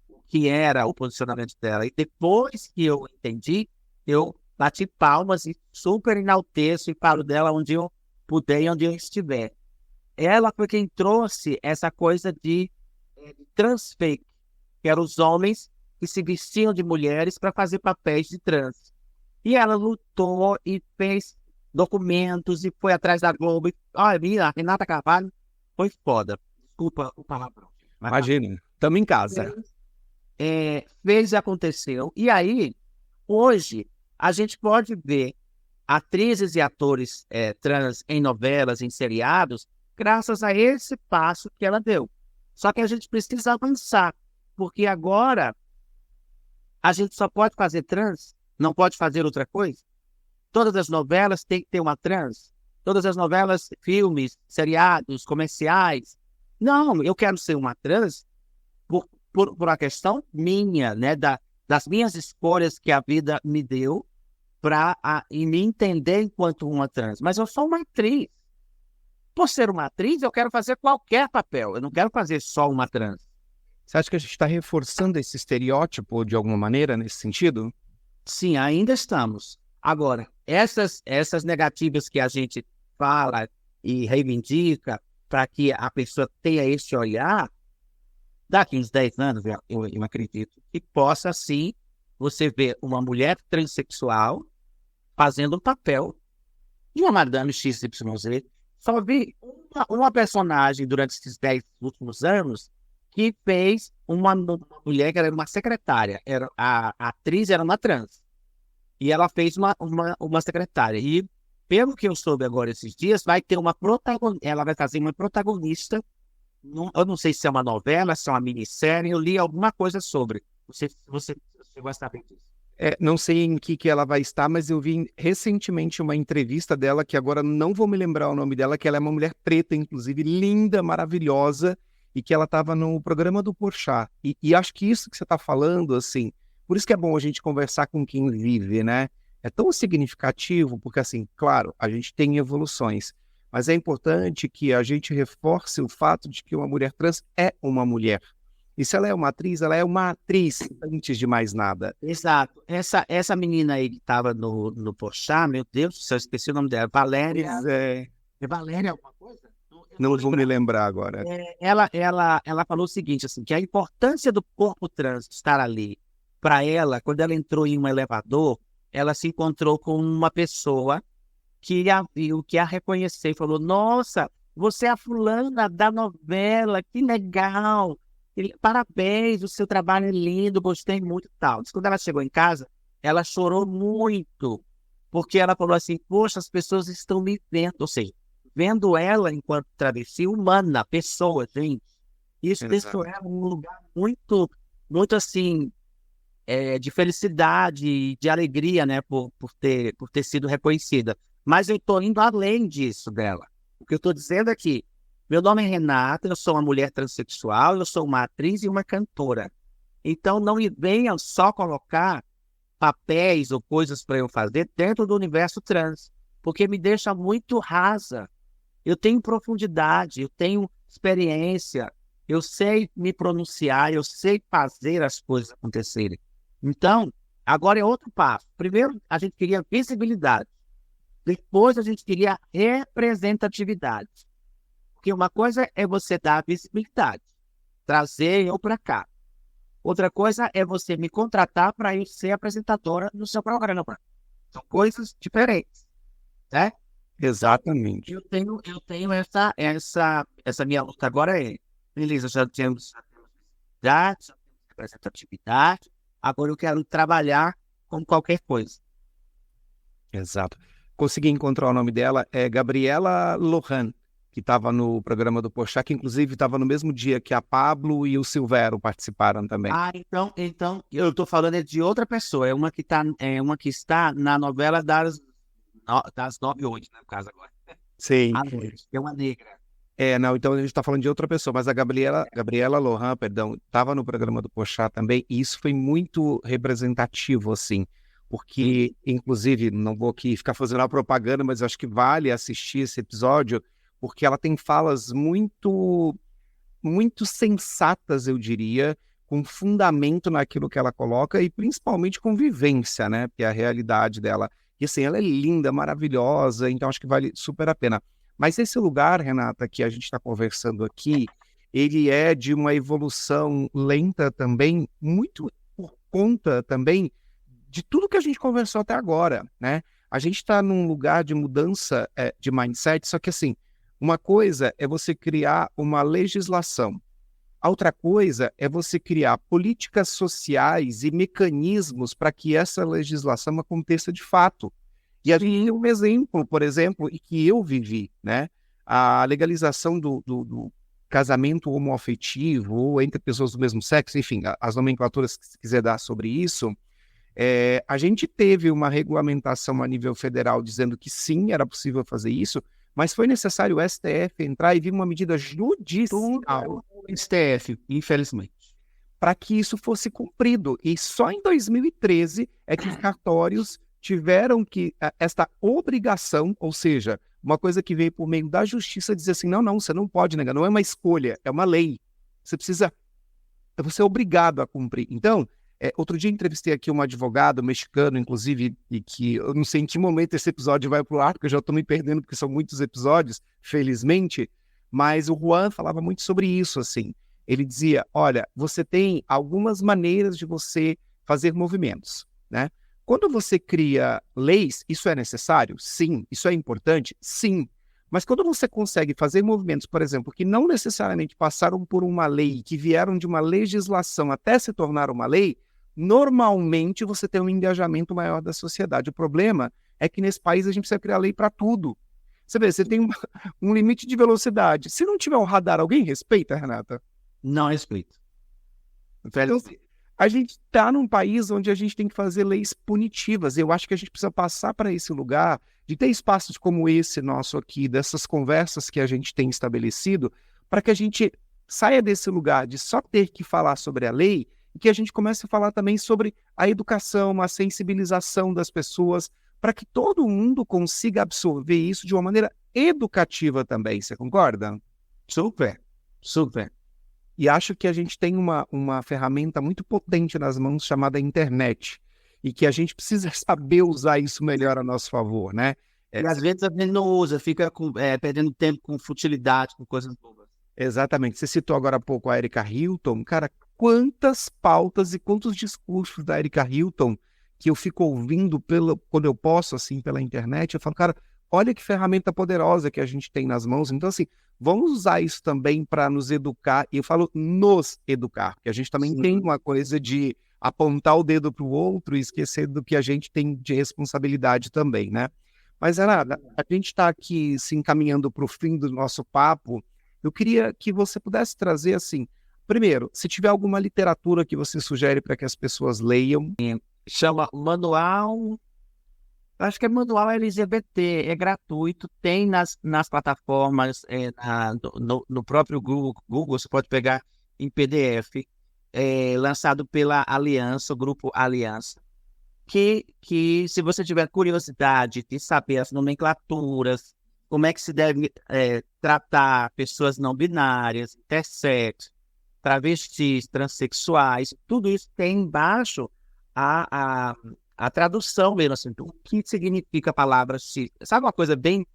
o que era o posicionamento dela. E depois que eu entendi, eu bati palmas e super enalteço e falo dela onde eu puder e onde eu estiver. Ela foi quem trouxe essa coisa de transfake, que eram os homens que se vestiam de mulheres para fazer papéis de trans. E ela lutou e fez documentos e foi atrás da Globo. Olha, a Renata Carvalho foi foda. Desculpa o palavrão. Imagina, estamos em casa. Fez e aconteceu. E aí, hoje, a gente pode ver atrizes e atores trans em novelas, em seriados, graças a esse passo que ela deu. Só que a gente precisa avançar, porque agora a gente só pode fazer trans, não pode fazer outra coisa. Todas as novelas têm que ter uma trans. Todas as novelas, filmes, seriados, comerciais. Não, eu quero ser uma trans por uma questão minha, né? Das minhas escolhas que a vida me deu para me entender enquanto uma trans. Mas eu sou uma atriz. Por ser uma atriz, eu quero fazer qualquer papel. Eu não quero fazer só uma trans. Você acha que a gente está reforçando esse estereótipo de alguma maneira nesse sentido? Sim, ainda estamos. Agora, essas negativas que a gente fala e reivindica para que a pessoa tenha esse olhar, daqui uns 10 anos, eu acredito, que possa, sim, você ver uma mulher transexual fazendo o papel de uma madame XYZ. Só vi uma personagem durante esses 10 últimos anos que fez uma mulher que era uma secretária. A atriz era uma trans. E ela fez uma secretária. E, pelo que eu soube agora esses dias, vai ter uma protagonista. Ela vai fazer uma protagonista. Eu não sei se é uma novela, se é uma minissérie. Eu li alguma coisa sobre. Você vai saber disso. Não sei em que ela vai estar, mas eu vi recentemente uma entrevista dela, que agora não vou me lembrar o nome dela, que ela é uma mulher preta, inclusive, linda, maravilhosa, e que ela estava no programa do Porchat. E acho que isso que você está falando, assim, por isso que é bom a gente conversar com quem vive, né? É tão significativo, porque, assim, claro, a gente tem evoluções, mas é importante que a gente reforce o fato de que uma mulher trans é uma mulher. E se ela é uma atriz, ela é uma atriz, antes de mais nada. Exato. Essa menina aí que estava no Porchat, meu Deus do céu, esqueci o nome dela. Valéria. É Valéria alguma coisa? Não vou me lembrar agora. Ela falou o seguinte, assim, que a importância do corpo trans estar ali, para ela, quando ela entrou em um elevador, ela se encontrou com uma pessoa que a viu, que a reconheceu e falou, nossa, você é a fulana da novela, que legal. Parabéns, o seu trabalho é lindo, gostei muito e tal. Quando ela chegou em casa, ela chorou muito, porque ela falou assim, poxa, as pessoas estão me vendo, ou seja, vendo ela enquanto travesti humana, pessoa, gente. Isso deixou ela num lugar muito, muito assim, de felicidade, de alegria, né, por ter sido reconhecida. Mas eu estou indo além disso dela. O que eu estou dizendo é que meu nome é Renata, eu sou uma mulher transexual, eu sou uma atriz e uma cantora. Então não me venham só colocar papéis ou coisas para eu fazer dentro do universo trans, porque me deixa muito rasa. Eu tenho profundidade, eu tenho experiência, eu sei me pronunciar, eu sei fazer as coisas acontecerem. Então, agora é outro passo. Primeiro, a gente queria visibilidade. Depois, a gente queria representatividade. Porque uma coisa é você dar visibilidade, trazer eu para cá. Outra coisa é você me contratar para eu ser apresentadora no seu programa. São coisas diferentes, né? Exatamente. Eu tenho essa minha luta agora beleza, já temos visibilidade, já temos representatividade, agora eu quero trabalhar com qualquer coisa. Exato. Consegui encontrar o nome dela, é Gabriela Lohan, que estava no programa do Porchat, que inclusive estava no mesmo dia que a Pablo e o Silvério participaram também. Então eu estou falando de outra pessoa, é uma que está na novela das 9 e 8, né, no caso agora. Sim. É uma negra. Não, então a gente está falando de outra pessoa, mas a Gabriela Lohan, perdão, estava no programa do Porchat também, e isso foi muito representativo, assim, porque, inclusive, não vou aqui ficar fazendo a propaganda, mas eu acho que vale assistir esse episódio, porque ela tem falas muito, muito sensatas, eu diria, com fundamento naquilo que ela coloca e principalmente com vivência, né? Que é a realidade dela. E assim, ela é linda, maravilhosa, então acho que vale super a pena. Mas esse lugar, Renata, que a gente está conversando aqui, ele é de uma evolução lenta também, muito por conta também de tudo que a gente conversou até agora, né? A gente está num lugar de mudança de mindset, só que assim, uma coisa é você criar uma legislação. A outra coisa é você criar políticas sociais e mecanismos para que essa legislação aconteça de fato. E a gente tem um exemplo, por exemplo, e que eu vivi, né? a legalização do casamento homoafetivo ou entre pessoas do mesmo sexo, enfim, as nomenclaturas que você quiser dar sobre isso, a gente teve uma regulamentação a nível federal dizendo que sim, era possível fazer isso, mas foi necessário o STF entrar e vir uma medida judicial STF, infelizmente. para que isso fosse cumprido. E só em 2013 é que os cartórios tiveram que esta obrigação, ou seja, uma coisa que veio por meio da justiça, dizer assim, não, você não pode negar, não é uma escolha, é uma lei. Você é obrigado a cumprir. Então, outro dia entrevistei aqui um advogado mexicano, inclusive, e que eu não sei em que momento esse episódio vai para o ar, porque eu já estou me perdendo, porque são muitos episódios, felizmente, mas o Juan falava muito sobre isso, assim. Ele dizia, olha, você tem algumas maneiras de você fazer movimentos, né? Quando você cria leis, isso é necessário? Sim. Isso é importante? Sim. Mas quando você consegue fazer movimentos, por exemplo, que não necessariamente passaram por uma lei, que vieram de uma legislação até se tornar uma lei, normalmente você tem um engajamento maior da sociedade. O problema é que nesse país a gente precisa criar lei para tudo. Você vê, você tem um limite de velocidade. Se não tiver um radar, alguém respeita, Renata? Não respeito. Então, a gente está num país onde a gente tem que fazer leis punitivas. Eu acho que a gente precisa passar para esse lugar de ter espaços como esse nosso aqui, dessas conversas que a gente tem estabelecido, para que a gente saia desse lugar de só ter que falar sobre a lei e que a gente comece a falar também sobre a educação, a sensibilização das pessoas, para que todo mundo consiga absorver isso de uma maneira educativa também. Você concorda? Super, super. E acho que a gente tem uma ferramenta muito potente nas mãos chamada internet. E que a gente precisa saber usar isso melhor a nosso favor, né? E às vezes a gente não usa, fica perdendo tempo com futilidade, com coisas bobas. Exatamente. Você citou agora há pouco a Erika Hilton. Cara, quantas pautas e quantos discursos da Erika Hilton que eu fico ouvindo quando eu posso, assim, pela internet. Eu falo, cara, olha que ferramenta poderosa que a gente tem nas mãos. Então, assim, vamos usar isso também para nos educar. E eu falo nos educar, porque a gente também tem uma coisa de apontar o dedo para o outro e esquecer do que a gente tem de responsabilidade também, né? Mas, Renata, a gente está aqui se encaminhando para o fim do nosso papo. Eu queria que você pudesse trazer, assim, primeiro, se tiver alguma literatura que você sugere para que as pessoas leiam. Chama Manual, acho que é Manual LGBT, é gratuito, tem nas plataformas, no próprio Google, você pode pegar em PDF, lançado pela Aliança, o Grupo Aliança, que se você tiver curiosidade de saber as nomenclaturas, como é que se deve tratar pessoas não binárias, intersexo, travestis, transexuais, tudo isso tem embaixo a tradução mesmo, assim, o que significa a palavra cis. Sabe uma coisa bem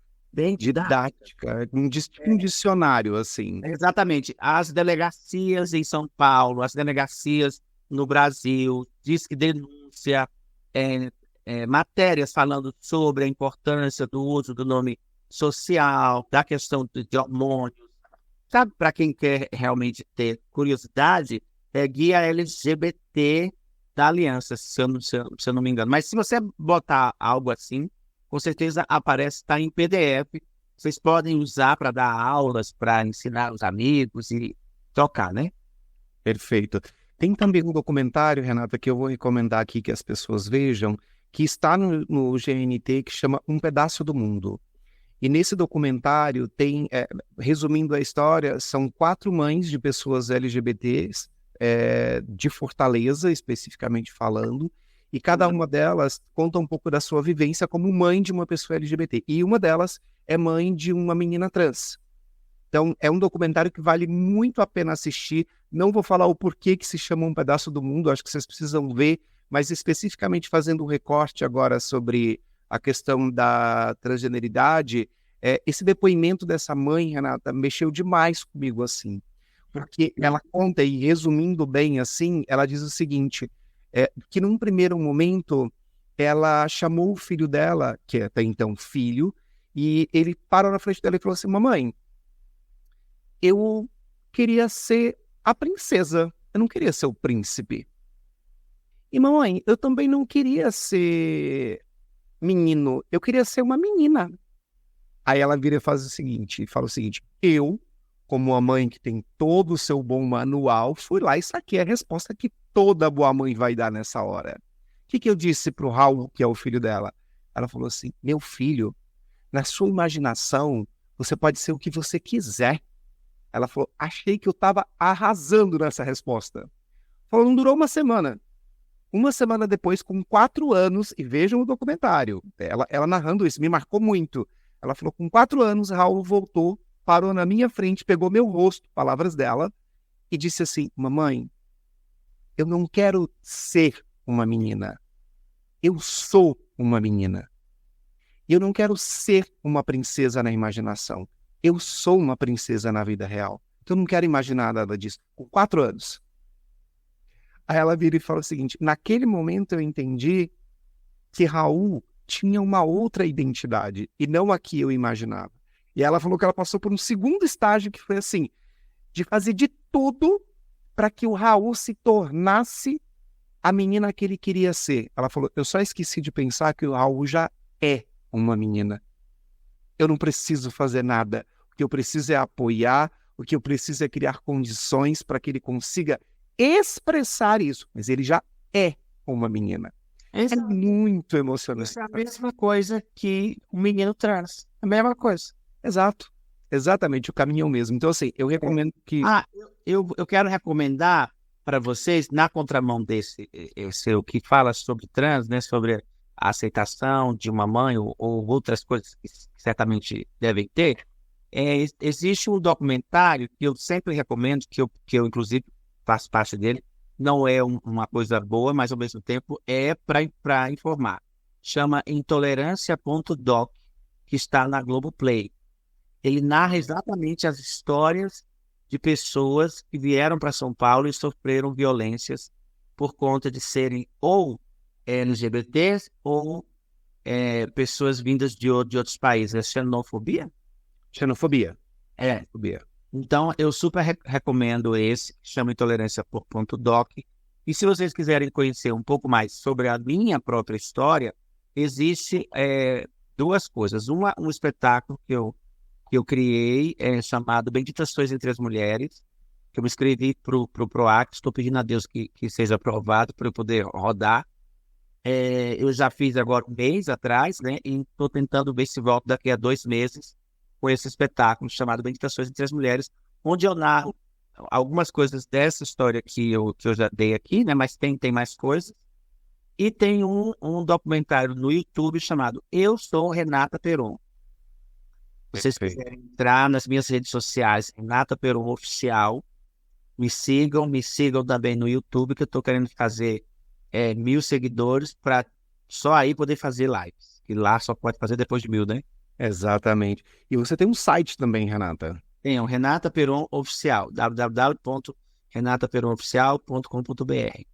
didática, um dicionário, assim. Exatamente. As delegacias em São Paulo, as delegacias no Brasil, Disque Denúncia, matérias falando sobre a importância do uso do nome social, da questão de hormônios. Sabe, para quem quer realmente ter curiosidade, guia LGBT da Aliança, se eu não me engano. Mas se você botar algo assim, com certeza aparece, está em PDF. Vocês podem usar para dar aulas, para ensinar os amigos e trocar, né? Perfeito. Tem também um documentário, Renata, que eu vou recomendar aqui que as pessoas vejam, que está no GNT, que chama Um Pedaço do Mundo. E nesse documentário tem, resumindo a história, são 4 mães de pessoas LGBTs, de Fortaleza, especificamente falando, e cada uma delas conta um pouco da sua vivência como mãe de uma pessoa LGBT. E uma delas é mãe de uma menina trans. Então, é um documentário que vale muito a pena assistir. Não vou falar o porquê que se chama Um Pedaço do Mundo, acho que vocês precisam ver, mas especificamente fazendo um recorte agora sobre a questão da transgeneridade, esse depoimento dessa mãe, Renata, mexeu demais comigo, assim. Porque ela conta, e resumindo bem assim, ela diz o seguinte, que num primeiro momento ela chamou o filho dela, que é até então filho, e ele parou na frente dela e falou assim, mamãe, eu queria ser a princesa, eu não queria ser o príncipe. E mamãe, eu também não queria ser menino, eu queria ser uma menina. Aí ela vira e fala o seguinte, eu, como uma mãe que tem todo o seu bom manual, fui lá e saquei a resposta que toda boa mãe vai dar nessa hora. O que eu disse pro Raul, que é o filho dela? Ela falou assim, meu filho, na sua imaginação, você pode ser o que você quiser. Ela falou, achei que eu estava arrasando nessa resposta. Falou, não durou uma semana. Uma semana depois, com 4 anos, e vejam o documentário, ela narrando isso, me marcou muito. Ela falou, com 4 anos, Raul voltou, parou na minha frente, pegou meu rosto, palavras dela, e disse assim, mamãe, eu não quero ser uma menina, eu sou uma menina. E eu não quero ser uma princesa na imaginação, eu sou uma princesa na vida real. Então eu não quero imaginar nada disso. Com 4 anos. Aí ela vira e fala o seguinte, naquele momento eu entendi que Raul tinha uma outra identidade, e não a que eu imaginava. E ela falou que ela passou por um segundo estágio que foi assim, de fazer de tudo para que o Raul se tornasse a menina que ele queria ser. Ela falou, eu só esqueci de pensar que o Raul já é uma menina. Eu não preciso fazer nada. O que eu preciso é apoiar, o que eu preciso é criar condições para que ele consiga expressar isso. Mas ele já é uma menina. É muito emocionante. Isso é a mesma coisa que o menino trans. A mesma coisa. Exato. Exatamente, o caminho é o mesmo. Então, assim, eu recomendo que... Eu quero recomendar para vocês, na contramão desse o que fala sobre trans, né, sobre a aceitação de uma mãe ou outras coisas que certamente devem ter, existe um documentário que eu sempre recomendo, que eu inclusive faço parte dele, não é uma coisa boa, mas ao mesmo tempo é para informar. Chama Intolerância.doc, que está na Globoplay. Ele narra exatamente as histórias de pessoas que vieram para São Paulo e sofreram violências por conta de serem ou LGBTs ou pessoas vindas de outros países. É xenofobia? Xenofobia. Xenofobia. Então, eu super recomendo esse, que chama Intolerância.doc. E se vocês quiserem conhecer um pouco mais sobre a minha própria história, existe 2 coisas. Um espetáculo que eu criei, chamado Benditas Sois Entre as Mulheres, que eu me inscrevi para o PROAC. Estou pedindo a Deus que seja aprovado para eu poder rodar. Eu já fiz agora 1 mês atrás, né? E estou tentando ver se volto daqui a 2 meses com esse espetáculo chamado Meditações entre as Mulheres, onde eu narro algumas coisas dessa história que eu já dei aqui, né? Mas tem mais coisas. E tem um documentário no YouTube chamado Eu Sou Renata Peron. Se vocês quiserem entrar nas minhas redes sociais, Renata Peron Oficial, me sigam também no YouTube, que eu estou querendo fazer 1.000 seguidores para só aí poder fazer lives. E lá só pode fazer depois de 1.000, né? Exatamente. E você tem um site também, Renata? Tem, o Renata Peron Oficial, www.renataperonoficial.com.br.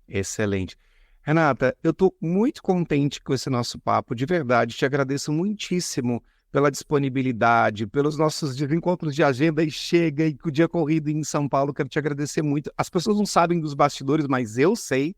Excelente. Renata, eu estou muito contente com esse nosso papo, de verdade. Te agradeço muitíssimo pela disponibilidade, pelos nossos desencontros de agenda e chega, e com o dia corrido em São Paulo. Quero te agradecer muito. As pessoas não sabem dos bastidores, mas eu sei.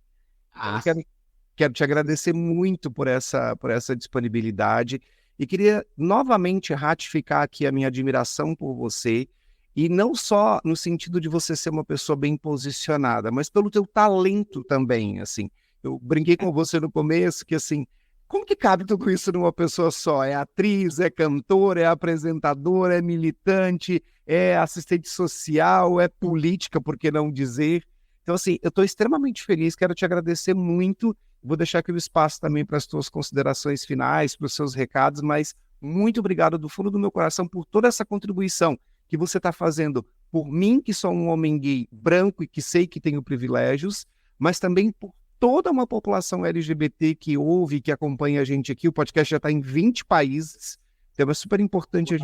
Quero te agradecer muito por essa disponibilidade. E queria novamente ratificar aqui a minha admiração por você, e não só no sentido de você ser uma pessoa bem posicionada, mas pelo teu talento também, assim. Eu brinquei com você no começo que, assim, como que cabe tudo isso numa pessoa só? É atriz, é cantora, é apresentadora, é militante, é assistente social, é política, por que não dizer? Então, assim, eu estou extremamente feliz, quero te agradecer muito. Vou deixar aqui o espaço também para as tuas considerações finais, para os seus recados, mas muito obrigado do fundo do meu coração por toda essa contribuição que você está fazendo por mim, que sou um homem gay branco e que sei que tenho privilégios, mas também por toda uma população LGBT que ouve, que acompanha a gente aqui. O podcast já está em 20 países, então é super importante a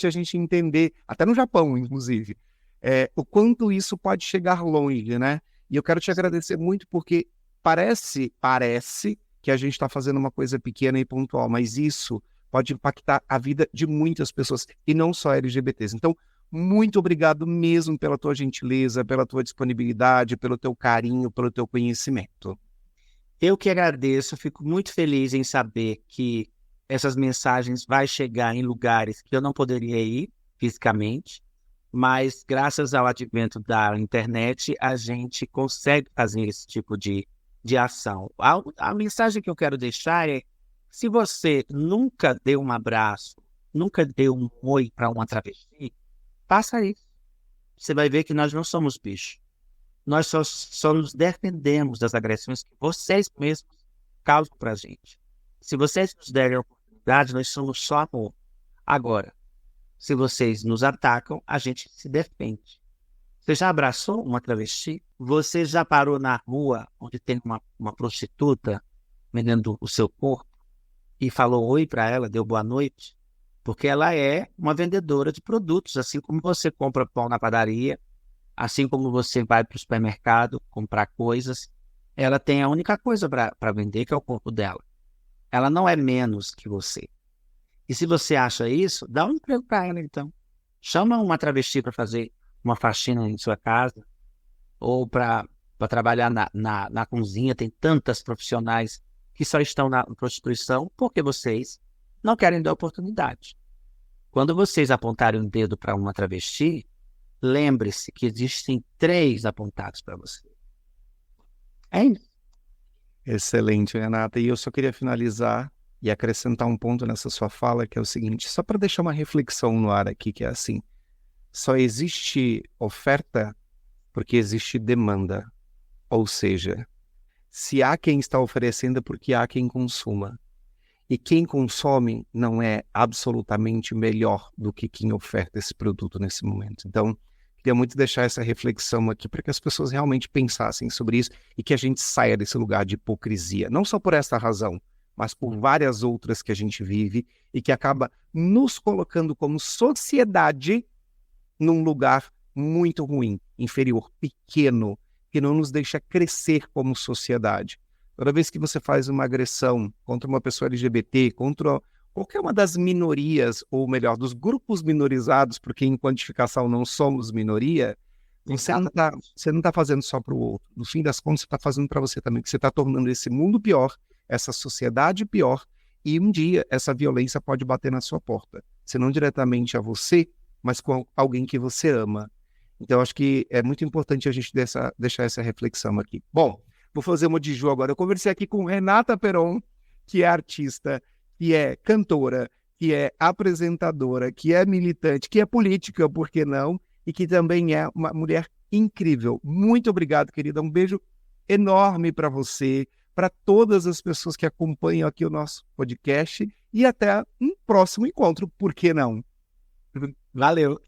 gente entender, até no Japão, inclusive, o quanto isso pode chegar longe, né? E eu quero te agradecer muito porque parece que a gente está fazendo uma coisa pequena e pontual, mas isso pode impactar a vida de muitas pessoas, e não só LGBTs. Então, muito obrigado mesmo pela tua gentileza, pela tua disponibilidade, pelo teu carinho, pelo teu conhecimento. Eu que agradeço, fico muito feliz em saber que essas mensagens vai chegar em lugares que eu não poderia ir fisicamente, mas graças ao advento da internet, a gente consegue fazer esse tipo de ação. A mensagem que eu quero deixar é: se você nunca deu um abraço, nunca deu um oi para uma travesti, faça isso. Você vai ver que nós não somos bichos. Nós só nos defendemos das agressões que vocês mesmos causam para a gente. Se vocês nos derem a oportunidade, nós somos só amor. Agora, se vocês nos atacam, a gente se defende. Você já abraçou uma travesti? Você já parou na rua onde tem uma prostituta vendendo o seu corpo e falou oi para ela, deu boa noite? Porque ela é uma vendedora de produtos, assim como você compra pão na padaria, assim como você vai para o supermercado comprar coisas, ela tem a única coisa para vender, que é o corpo dela. Ela não é menos que você. E se você acha isso, dá um emprego para ela, então. Chama uma travesti para fazer uma faxina em sua casa, ou para trabalhar na cozinha. Tem tantas profissionais que só estão na prostituição porque vocês não querem dar oportunidade. Quando vocês apontarem um dedo para uma travesti, lembre-se que existem 3 apontados para você. É isso. Excelente, Renata. E eu só queria finalizar e acrescentar um ponto nessa sua fala, que é o seguinte, só para deixar uma reflexão no ar aqui, que é assim: só existe oferta porque existe demanda. Ou seja, se há quem está oferecendo é porque há quem consuma. E quem consome não é absolutamente melhor do que quem oferta esse produto nesse momento. Então, queria muito deixar essa reflexão aqui para que as pessoas realmente pensassem sobre isso e que a gente saia desse lugar de hipocrisia. Não só por essa razão, mas por várias outras que a gente vive e que acaba nos colocando como sociedade num lugar muito ruim, inferior, pequeno, que não nos deixa crescer como sociedade. Toda vez que você faz uma agressão contra uma pessoa LGBT, contra qualquer uma das minorias, ou melhor, dos grupos minorizados, porque em quantificação não somos minoria, você não está fazendo só para o outro. No fim das contas, você está fazendo para você também, que você está tornando esse mundo pior, essa sociedade pior, e um dia essa violência pode bater na sua porta. Se não diretamente a você, mas com alguém que você ama. Então, acho que é muito importante a gente deixar essa reflexão aqui. Bom, vou fazer uma de Ju agora. Eu conversei aqui com Renata Peron, que é artista, que é cantora, que é apresentadora, que é militante, que é política, por que não? E que também é uma mulher incrível. Muito obrigado, querida. Um beijo enorme para você, para todas as pessoas que acompanham aqui o nosso podcast e até um próximo encontro, por que não? Valeu!